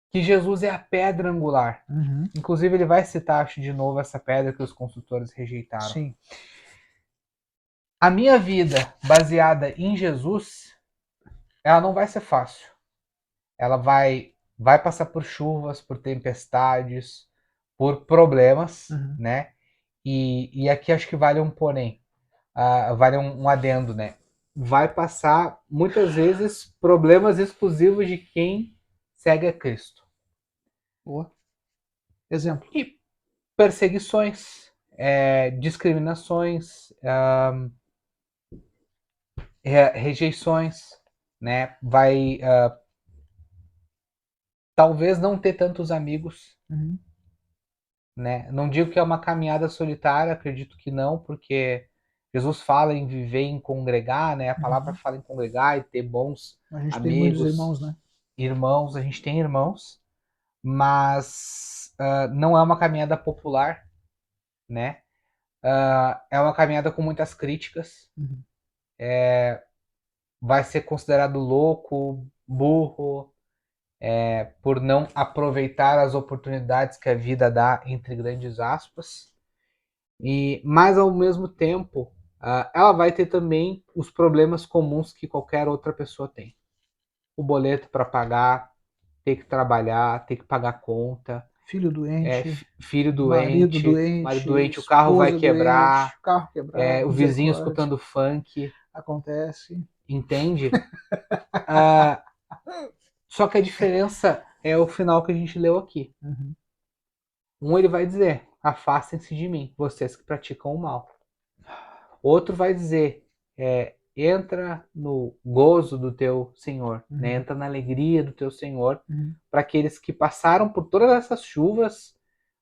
que Jesus é a pedra angular. Uhum. Inclusive ele vai citar, acho, de novo essa pedra que os construtores rejeitaram. Sim. A minha vida baseada em Jesus, ela não vai ser fácil. Ela vai passar por chuvas, por tempestades, por problemas, né? E aqui acho que vale um porém. vale um adendo, né? Vai passar, muitas vezes, problemas exclusivos de quem segue a Cristo. Boa. Exemplo. E perseguições, discriminações, rejeições, né? Vai talvez não ter tantos amigos, Uhum. né? Não digo que é uma caminhada solitária, acredito que não, porque Jesus fala em viver, em congregar, né? A palavra Uhum. fala em congregar e ter bons A gente tem muitos amigos, irmãos, né? irmãos, a gente tem irmãos, mas não é uma caminhada popular, né? É uma caminhada com muitas críticas. Uhum. Vai ser considerado louco, burro, por não aproveitar as oportunidades que a vida dá, entre grandes aspas. Mas ao mesmo tempo, ela vai ter também os problemas comuns que qualquer outra pessoa tem. O boleto para pagar, ter que trabalhar, ter que pagar conta, Filho doente, filho marido doente, marido doente, doente, o carro vai esposa doente, quebrar, carro quebrado, o vizinho misericórdia. escutando funk, Acontece. entende? Só que a diferença é o final que a gente leu aqui. Uhum. Ele vai dizer: afastem-se de mim, vocês que praticam o mal. Outro vai dizer: entra no gozo do teu Senhor, Uhum. né? Entra na alegria do teu Senhor, Uhum. para aqueles que passaram por todas essas chuvas,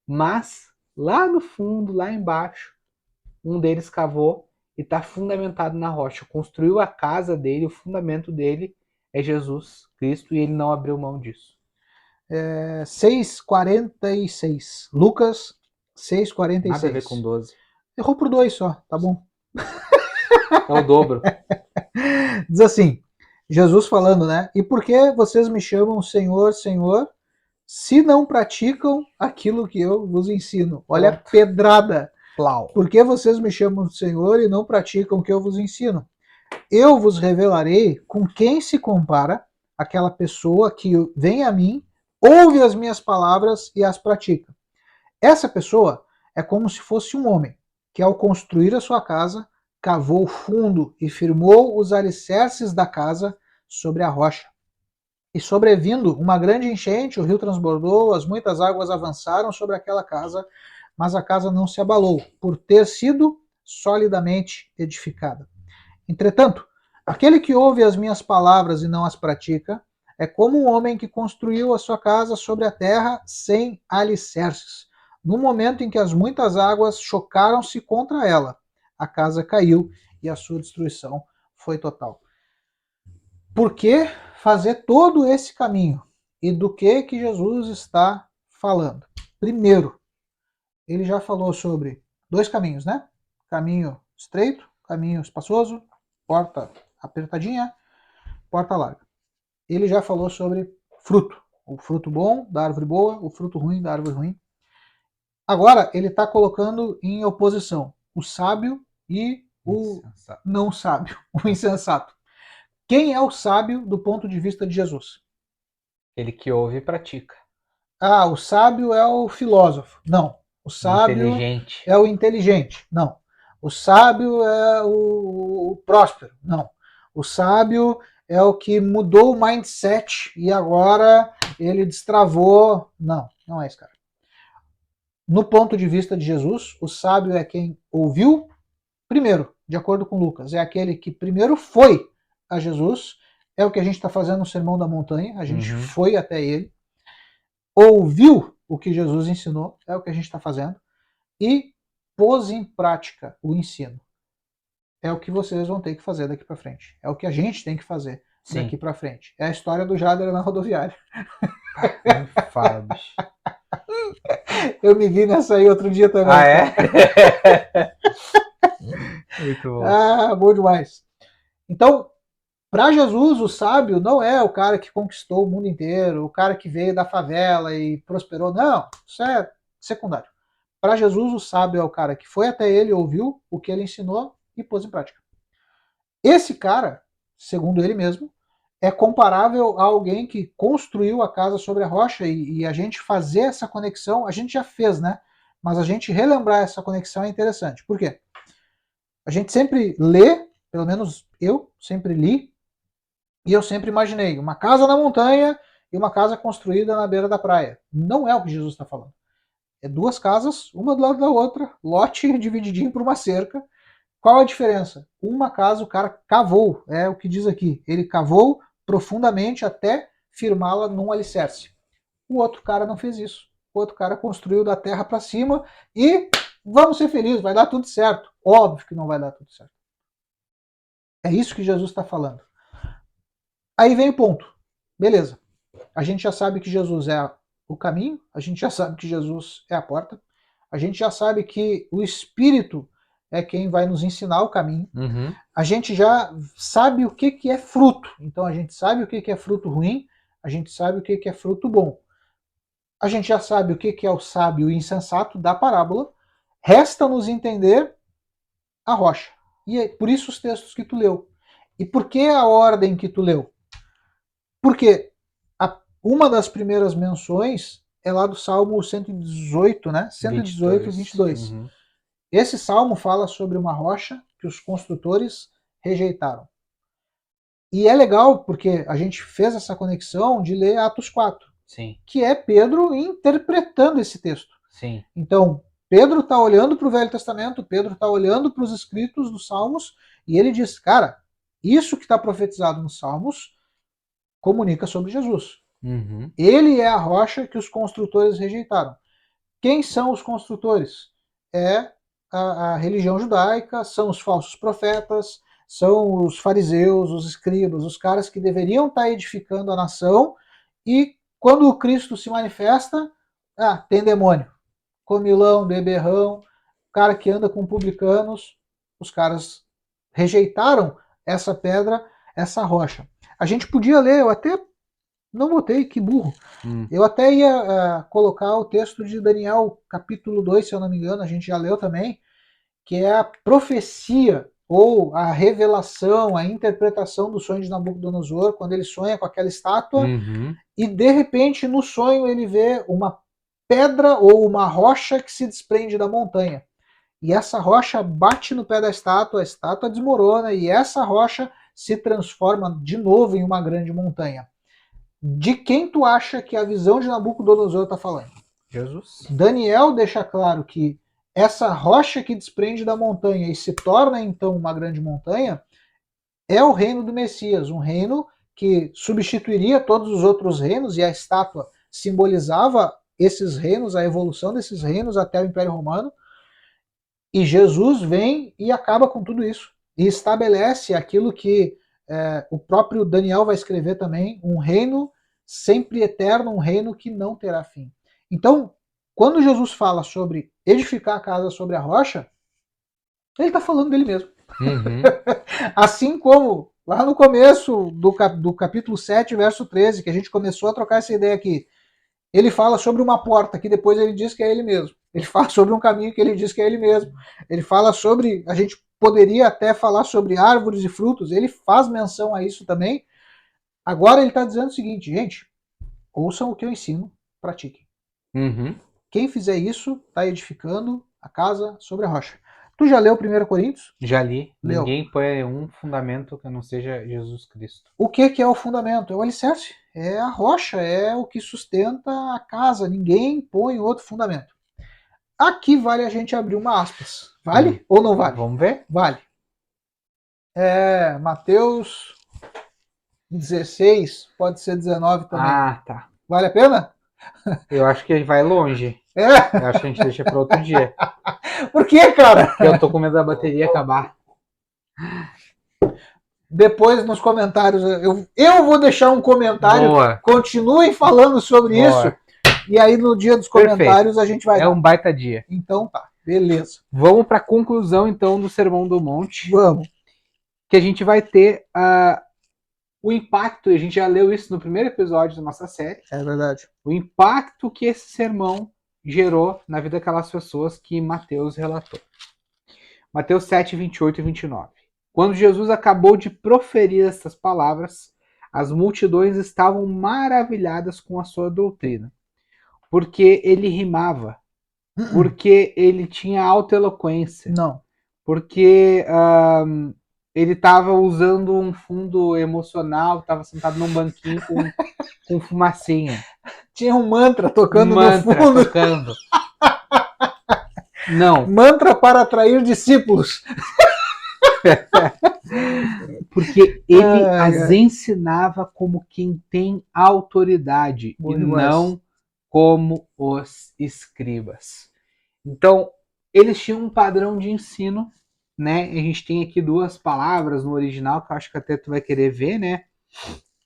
mas lá no fundo, lá embaixo, um deles cavou e está fundamentado na rocha, construiu a casa dele, o fundamento dele é Jesus Cristo, e ele não abriu mão disso. 6:46. Lucas Nada a ver com 6:46. 12. Errou por 2 só, tá bom. É o dobro. Diz assim, Jesus falando, né? E por que vocês me chamam Senhor, Senhor, se não praticam aquilo que eu vos ensino? Olha a Pronto. pedrada. Plau. Por que vocês me chamam Senhor e não praticam o que eu vos ensino? Eu vos revelarei com quem se compara aquela pessoa que vem a mim, ouve as minhas palavras e as pratica. Essa pessoa é como se fosse um homem que, ao construir a sua casa, cavou fundo e firmou os alicerces da casa sobre a rocha. E sobrevindo uma grande enchente, o rio transbordou, as muitas águas avançaram sobre aquela casa, mas a casa não se abalou, por ter sido solidamente edificada. Entretanto, aquele que ouve as minhas palavras e não as pratica, é como um homem que construiu a sua casa sobre a terra sem alicerces. No momento em que as muitas águas chocaram-se contra ela, a casa caiu e a sua destruição foi total. Por que fazer todo esse caminho? E do que Jesus está falando? Primeiro, ele já falou sobre 2 caminhos, né? Caminho estreito, caminho espaçoso, porta apertadinha, porta larga. Ele já falou sobre fruto. O fruto bom da árvore boa, o fruto ruim da árvore ruim. Agora ele está colocando em oposição o sábio e o Insensato. não sábio, o insensato. Quem é o sábio do ponto de vista de Jesus? Ele que ouve e pratica. Ah, o sábio é o filósofo. Não. O sábio Inteligente. é o inteligente. Não. O sábio é o próspero. Não. O sábio é o que mudou o mindset e agora ele destravou. Não, não é esse cara. No ponto de vista de Jesus, o sábio é quem ouviu primeiro, de acordo com Lucas, é aquele que primeiro foi a Jesus, é o que a gente está fazendo no Sermão da Montanha, a gente foi até ele, ouviu o que Jesus ensinou, é o que a gente está fazendo, e pôs em prática o ensino. É o que vocês vão ter que fazer daqui para frente. É o que a gente tem que fazer daqui para frente. É a história do Jader na rodoviária. Nem fala, bicho. Eu me vi nessa aí outro dia também. Ah, é? Muito bom. Ah, bom demais. Então, para Jesus, o sábio não é o cara que conquistou o mundo inteiro, o cara que veio da favela e prosperou. Não, isso é secundário. Para Jesus, o sábio é o cara que foi até ele, ouviu o que ele ensinou e pôs em prática. Esse cara, segundo ele mesmo, é comparável a alguém que construiu a casa sobre a rocha e a gente fazer essa conexão, a gente já fez, né? Mas a gente relembrar essa conexão é interessante. Por quê? A gente sempre lê, pelo menos eu sempre li, e eu sempre imaginei uma casa na montanha e uma casa construída na beira da praia. Não é o que Jesus está falando. É duas casas, uma do lado da outra, lote divididinho por uma cerca. Qual a diferença? Uma casa o cara cavou, é o que diz aqui. Ele cavou profundamente até firmá-la num alicerce. O outro cara não fez isso. O outro cara construiu da terra para cima e vamos ser felizes, vai dar tudo certo. Óbvio que não vai dar tudo certo. É isso que Jesus está falando. Aí vem o ponto. Beleza. A gente já sabe que Jesus é o caminho, a gente já sabe que Jesus é a porta, a gente já sabe que o Espírito é quem vai nos ensinar o caminho. Uhum. A gente já sabe o que é fruto. Então a gente sabe o que é fruto ruim, a gente sabe o que é fruto bom. A gente já sabe o que é o sábio e o insensato da parábola. Resta nos entender a rocha. E é por isso os textos que tu leu. E por que a ordem que tu leu? Porque uma das primeiras menções é lá do Salmo 118, né? 118, 22. Uhum. Esse salmo fala sobre uma rocha que os construtores rejeitaram. E é legal porque a gente fez essa conexão de ler Atos 4, Sim. que é Pedro interpretando esse texto. Sim. Então, Pedro está olhando para o Velho Testamento, Pedro está olhando para os escritos dos Salmos, e ele diz, cara, isso que está profetizado nos Salmos comunica sobre Jesus. Uhum. Ele é a rocha que os construtores rejeitaram. Quem são os construtores? É a religião judaica, são os falsos profetas, são os fariseus, os escribas, os caras que deveriam estar edificando a nação, e quando o Cristo se manifesta, tem demônio. Comilão, beberrão, cara que anda com publicanos, os caras rejeitaram essa pedra, essa rocha. A gente podia ler, eu até não botei, que burro. Eu até ia colocar o texto de Daniel, capítulo 2, se eu não me engano, a gente já leu também, que é a profecia, ou a revelação, a interpretação do sonho de Nabucodonosor, quando ele sonha com aquela estátua, e de repente no sonho ele vê uma pedra ou uma rocha que se desprende da montanha. E essa rocha bate no pé da estátua, a estátua desmorona, e essa rocha se transforma de novo em uma grande montanha. De quem tu acha que a visão de Nabucodonosor está falando? Jesus. Daniel deixa claro que essa rocha que desprende da montanha e se torna então uma grande montanha é o reino do Messias, um reino que substituiria todos os outros reinos, e a estátua simbolizava esses reinos, a evolução desses reinos até o Império Romano. E Jesus vem e acaba com tudo isso e estabelece aquilo que o próprio Daniel vai escrever também, um reino sempre eterno, um reino que não terá fim. Então, quando Jesus fala sobre edificar a casa sobre a rocha, ele está falando dele mesmo. Uhum. Assim como lá no começo do capítulo 7, verso 13, que a gente começou a trocar essa ideia aqui, ele fala sobre uma porta, que depois ele diz que é ele mesmo. Ele fala sobre um caminho que ele diz que é ele mesmo. Ele fala sobre, a gente poderia até falar sobre árvores e frutos, ele faz menção a isso também. Agora ele está dizendo o seguinte, gente, ouçam o que eu ensino, pratiquem. Uhum. Quem fizer isso está edificando a casa sobre a rocha. Tu já leu 1 Coríntios? Já li. Leu. Ninguém põe um fundamento que não seja Jesus Cristo. O que é o fundamento? É o alicerce. É a rocha, é o que sustenta a casa. Ninguém põe outro fundamento. Aqui vale a gente abrir uma aspas. Vale ou não vale? Vamos ver? Vale. Mateus 16, pode ser 19 também. Ah, tá. Vale a pena? Eu acho que vai longe. É. Eu acho que a gente deixa para outro dia. Por que, cara? Porque eu tô com medo da bateria acabar. Depois nos comentários, eu vou deixar um comentário. Boa. Continuem falando sobre Boa. isso. E aí no dia dos comentários a gente vai dar. Um baita dia. Então tá, beleza. Vamos para a conclusão então do Sermão do Monte. Vamos. Que a gente vai ter o impacto, e a gente já leu isso no primeiro episódio da nossa série. É verdade. O impacto que esse sermão gerou na vida daquelas pessoas que Mateus relatou. Mateus 7, 28 e 29. Quando Jesus acabou de proferir essas palavras, as multidões estavam maravilhadas com a sua doutrina, porque ele rimava, porque ele tinha alta eloquência, Não. porque ele estava usando um fundo emocional, estava sentado num banquinho com fumacinha. Tinha um mantra tocando Mantra no fundo. tocando. Não. Mantra para atrair discípulos. Porque ele as ensinava como quem tem autoridade Bom e demais. não como os escribas. Então, eles tinham um padrão de ensino, né? A gente tem aqui duas palavras no original que eu acho que até tu vai querer ver, né?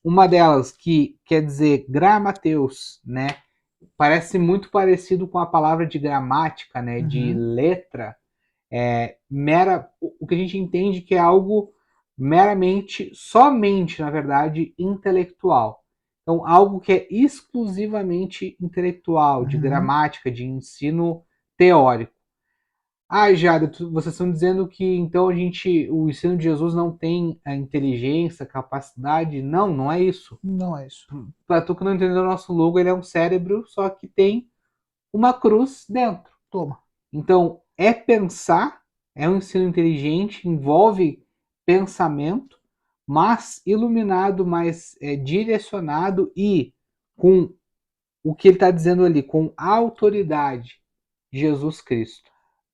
Uma delas que quer dizer gramateus, né? Parece muito parecido com a palavra de gramática, né? De letra. O que a gente entende que é algo meramente, somente, na verdade, intelectual. Então, algo que é exclusivamente intelectual, de gramática, de ensino teórico. Ah, Jada, vocês estão dizendo que então o ensino de Jesus não tem a inteligência, capacidade? Não, não é isso. Não é isso. Para tu que não entendeu o nosso logo, ele é um cérebro, só que tem uma cruz dentro. Toma. Então, é pensar, é um ensino inteligente, envolve pensamento, mas iluminado, mais direcionado e com o que ele está dizendo ali, com autoridade, Jesus Cristo.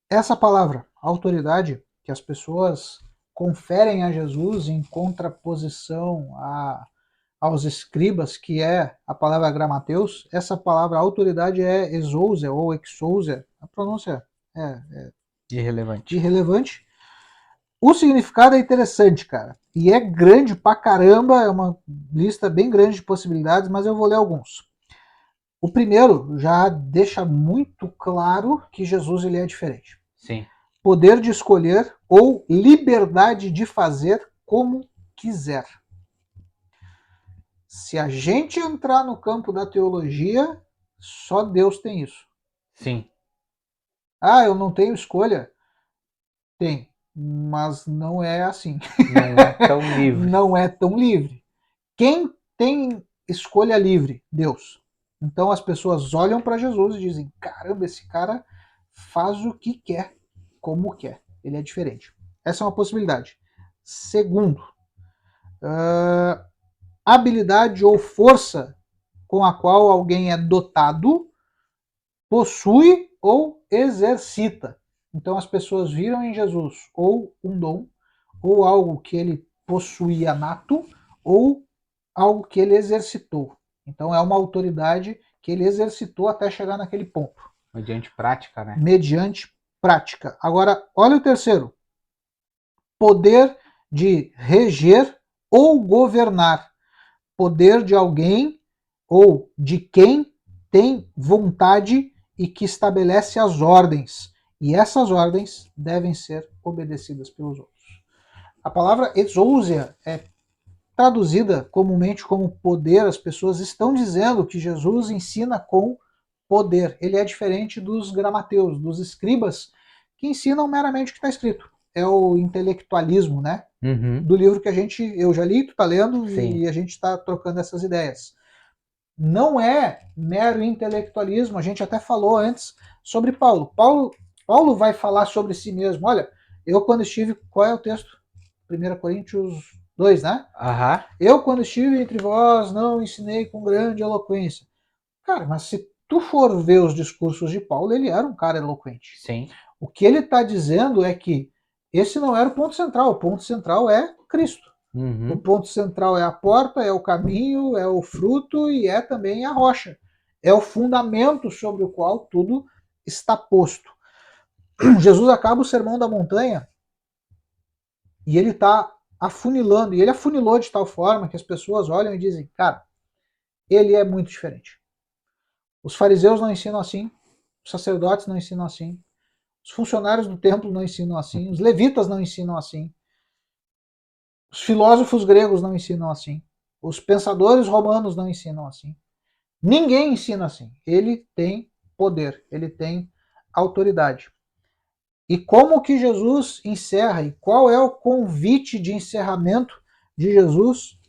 Essa palavra, autoridade, que as pessoas conferem a Jesus em contraposição aos escribas, que é a palavra gramateus, essa palavra autoridade é exousia ou exousia, a pronúncia é irrelevante. O significado é interessante, cara, e é grande pra caramba, é uma lista bem grande de possibilidades, mas eu vou ler alguns. O primeiro já deixa muito claro que Jesus ele é diferente. Sim. Poder de escolher ou liberdade de fazer como quiser. Se a gente entrar no campo da teologia, só Deus tem isso. Sim. Ah, eu não tenho escolha? Tem, mas não é assim. Não é tão livre. Não é tão livre. Quem tem escolha livre? Deus. Então as pessoas olham para Jesus e dizem: caramba, esse cara faz o que quer, como quer. Ele é diferente. Essa é uma possibilidade. Segundo, habilidade ou força com a qual alguém é dotado, possui ou exercita. Então as pessoas viram em Jesus ou um dom, ou algo que ele possuía nato, ou algo que ele exercitou. Então é uma autoridade que ele exercitou até chegar naquele ponto. Mediante prática, né? Mediante prática. Agora, olha o terceiro. Poder de reger ou governar. Poder de alguém ou de quem tem vontade e que estabelece as ordens. E essas ordens devem ser obedecidas pelos outros. A palavra exousia é traduzida comumente como poder. As pessoas estão dizendo que Jesus ensina com poder. Ele é diferente dos gramateus, dos escribas, que ensinam meramente o que está escrito. É o intelectualismo, né? Do livro que eu já li, tu tá lendo, Sim. E a gente está trocando essas ideias. Não é mero intelectualismo, a gente até falou antes sobre Paulo. Paulo vai falar sobre si mesmo. Olha, eu quando estive, qual é o texto? 1 Coríntios 2, né? Eu quando estive entre vós não ensinei com grande eloquência. Cara, mas se tu for ver os discursos de Paulo, ele era um cara eloquente. Sim. O que ele está dizendo é que esse não era o ponto central. O ponto central é Cristo. O ponto central é a porta, é o caminho, é o fruto e é também a rocha. É o fundamento sobre o qual tudo está posto. Jesus acaba o Sermão da Montanha e ele está afunilando. E ele afunilou de tal forma que as pessoas olham e dizem: cara, ele é muito diferente. Os fariseus não ensinam assim, os sacerdotes não ensinam assim, os funcionários do templo não ensinam assim, os levitas não ensinam assim, os filósofos gregos não ensinam assim, os pensadores romanos não ensinam assim. Ninguém ensina assim. Ele tem poder, ele tem autoridade. E como que Jesus encerra? E qual é o convite de encerramento de Jesus?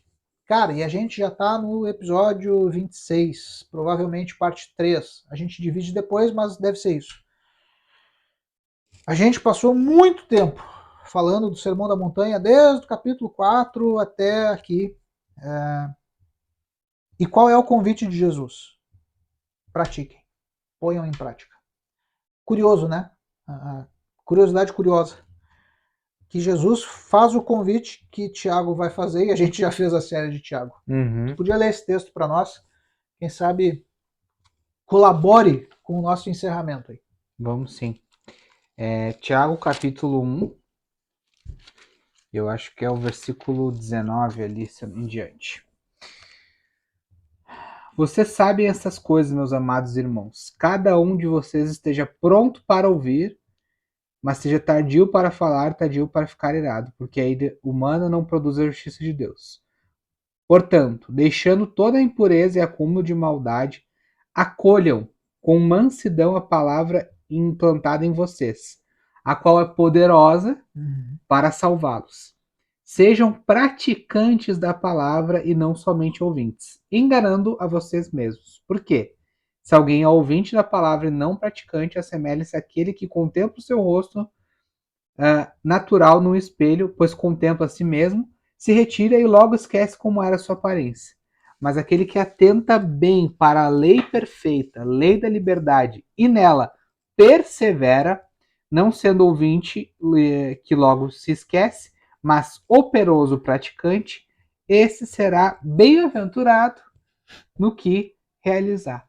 Cara, e a gente já está no episódio 26, provavelmente parte 3. A gente divide depois, mas deve ser isso. A gente passou muito tempo falando do Sermão da Montanha, desde o capítulo 4 até aqui. E qual é o convite de Jesus? Pratiquem, ponham em prática. Curioso, né? Curiosidade curiosa. Que Jesus faz o convite que Tiago vai fazer, e a gente já fez a série de Tiago. Tu podia ler esse texto para nós? Quem sabe colabore com o nosso encerramento aí. Vamos sim. Tiago capítulo 1, eu acho que é o versículo 19 ali em diante. Vocês sabem essas coisas, meus amados irmãos. Cada um de vocês esteja pronto para ouvir, mas seja tardio para falar, tardio para ficar irado, porque a ira humana não produz a justiça de Deus. Portanto, deixando toda a impureza e acúmulo de maldade, acolham com mansidão a palavra implantada em vocês, a qual é poderosa para salvá-los. Sejam praticantes da palavra e não somente ouvintes, enganando a vocês mesmos. Por quê? Se alguém é ouvinte da palavra e não praticante, assemelha-se àquele que contempla o seu rosto natural no espelho, pois contempla a si mesmo, se retira e logo esquece como era sua aparência. Mas aquele que atenta bem para a lei perfeita, lei da liberdade, e nela persevera, não sendo ouvinte que logo se esquece, mas operoso praticante, esse será bem-aventurado no que realizar.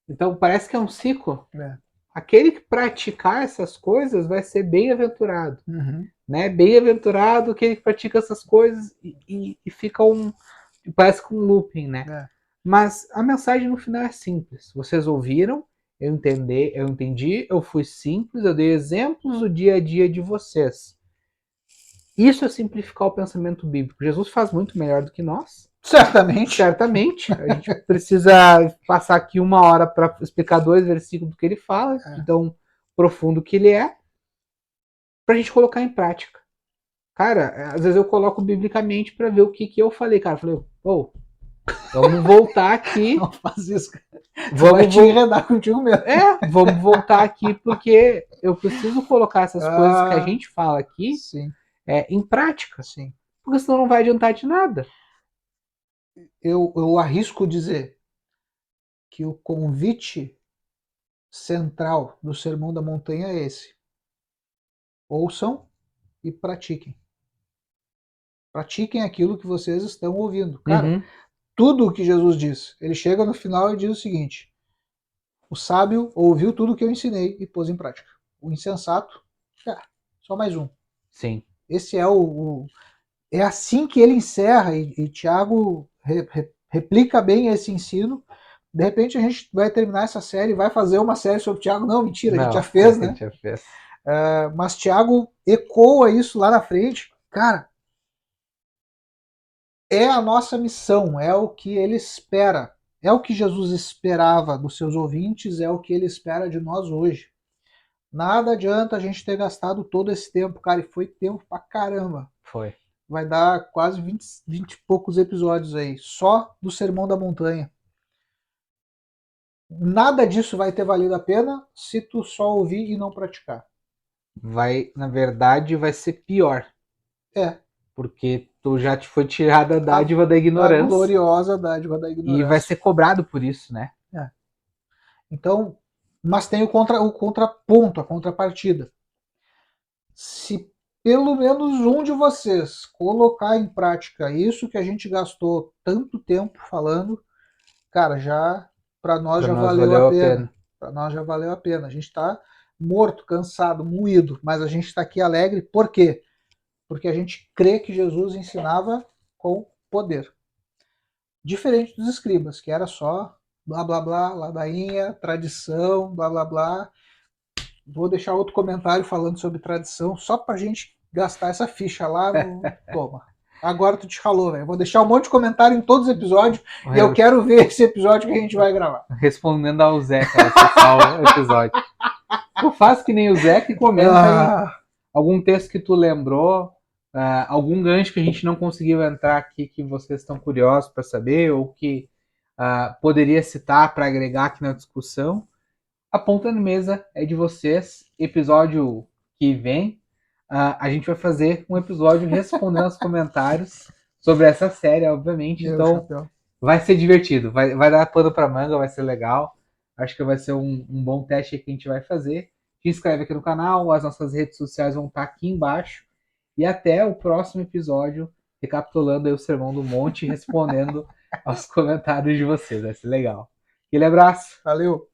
Então parece que é um ciclo. Aquele que praticar essas coisas vai ser bem-aventurado. Né? Bem-aventurado aquele que pratica essas coisas e fica parece que um looping, né? Mas a mensagem no final é simples. Vocês ouviram, eu entendi, eu fui simples, eu dei exemplos do dia a dia de vocês. Isso é simplificar o pensamento bíblico. Jesus faz muito melhor do que nós. Certamente. A gente precisa passar aqui 1 hora para explicar 2 versículos do que ele fala, tão profundo que ele é, para a gente colocar em prática. Cara, às vezes eu coloco biblicamente para ver o que eu falei. Cara, eu falei, vamos voltar aqui. Não faz isso, cara. Vai te enredar contigo mesmo. Vamos voltar aqui, porque eu preciso colocar essas coisas que a gente fala aqui em prática. Sim. Porque senão não vai adiantar de nada. Eu arrisco dizer que o convite central do Sermão da Montanha é esse. Ouçam e pratiquem. Pratiquem aquilo que vocês estão ouvindo. Cara, tudo o que Jesus diz, ele chega no final e diz o seguinte: o sábio ouviu tudo o que eu ensinei e pôs em prática. O insensato, só mais um. Sim. Esse é é assim que ele encerra, e Tiago replica bem esse ensino. De repente a gente vai terminar essa série, vai fazer uma série sobre Tiago. Não, mentira, a gente já fez, né? Já fez. Mas Tiago ecoa isso lá na frente. Cara, é a nossa missão, é o que ele espera. É o que Jesus esperava dos seus ouvintes, é o que ele espera de nós hoje. Nada adianta a gente ter gastado todo esse tempo, cara, e foi tempo pra caramba. Foi. Vai dar quase 20 e poucos episódios aí, só do Sermão da Montanha. Nada disso vai ter valido a pena se tu só ouvir e não praticar. Na verdade, vai ser pior. Porque tu já te foi tirada a dádiva da ignorância. A gloriosa dádiva da ignorância. E vai ser cobrado por isso, né? Então, mas tem o contraponto, a contrapartida. Se pelo menos um de vocês colocar em prática isso que a gente gastou tanto tempo falando, cara, já para nós já valeu a pena. Para nós já valeu a pena. A gente está morto, cansado, moído, mas a gente está aqui alegre. Por quê? Porque a gente crê que Jesus ensinava com poder. Diferente dos escribas, que era só blá blá blá, ladainha, tradição, blá blá blá. Vou deixar outro comentário falando sobre tradição, só pra gente gastar essa ficha lá no... Toma. Agora tu te falou, velho. Vou deixar um monte de comentário em todos os episódios e eu quero ver esse episódio que a gente vai gravar. Respondendo ao Zé, cara, esse episódio. Tu faz que nem o Zé que comenta aí algum texto que tu lembrou, algum gancho que a gente não conseguiu entrar aqui que vocês estão curiosos para saber ou que poderia citar para agregar aqui na discussão. A ponta na mesa é de vocês. Episódio que vem, a gente vai fazer um episódio respondendo aos comentários sobre essa série, obviamente. Meu Então, chapéu. vai ser divertido, vai dar pano pra manga, vai ser legal. Acho que vai ser um bom teste que a gente vai fazer. Se inscreve aqui no canal, as nossas redes sociais vão estar aqui embaixo. E até o próximo episódio, recapitulando aí o Sermão do Monte, respondendo aos comentários de vocês. Vai ser legal. Aquele abraço! Valeu!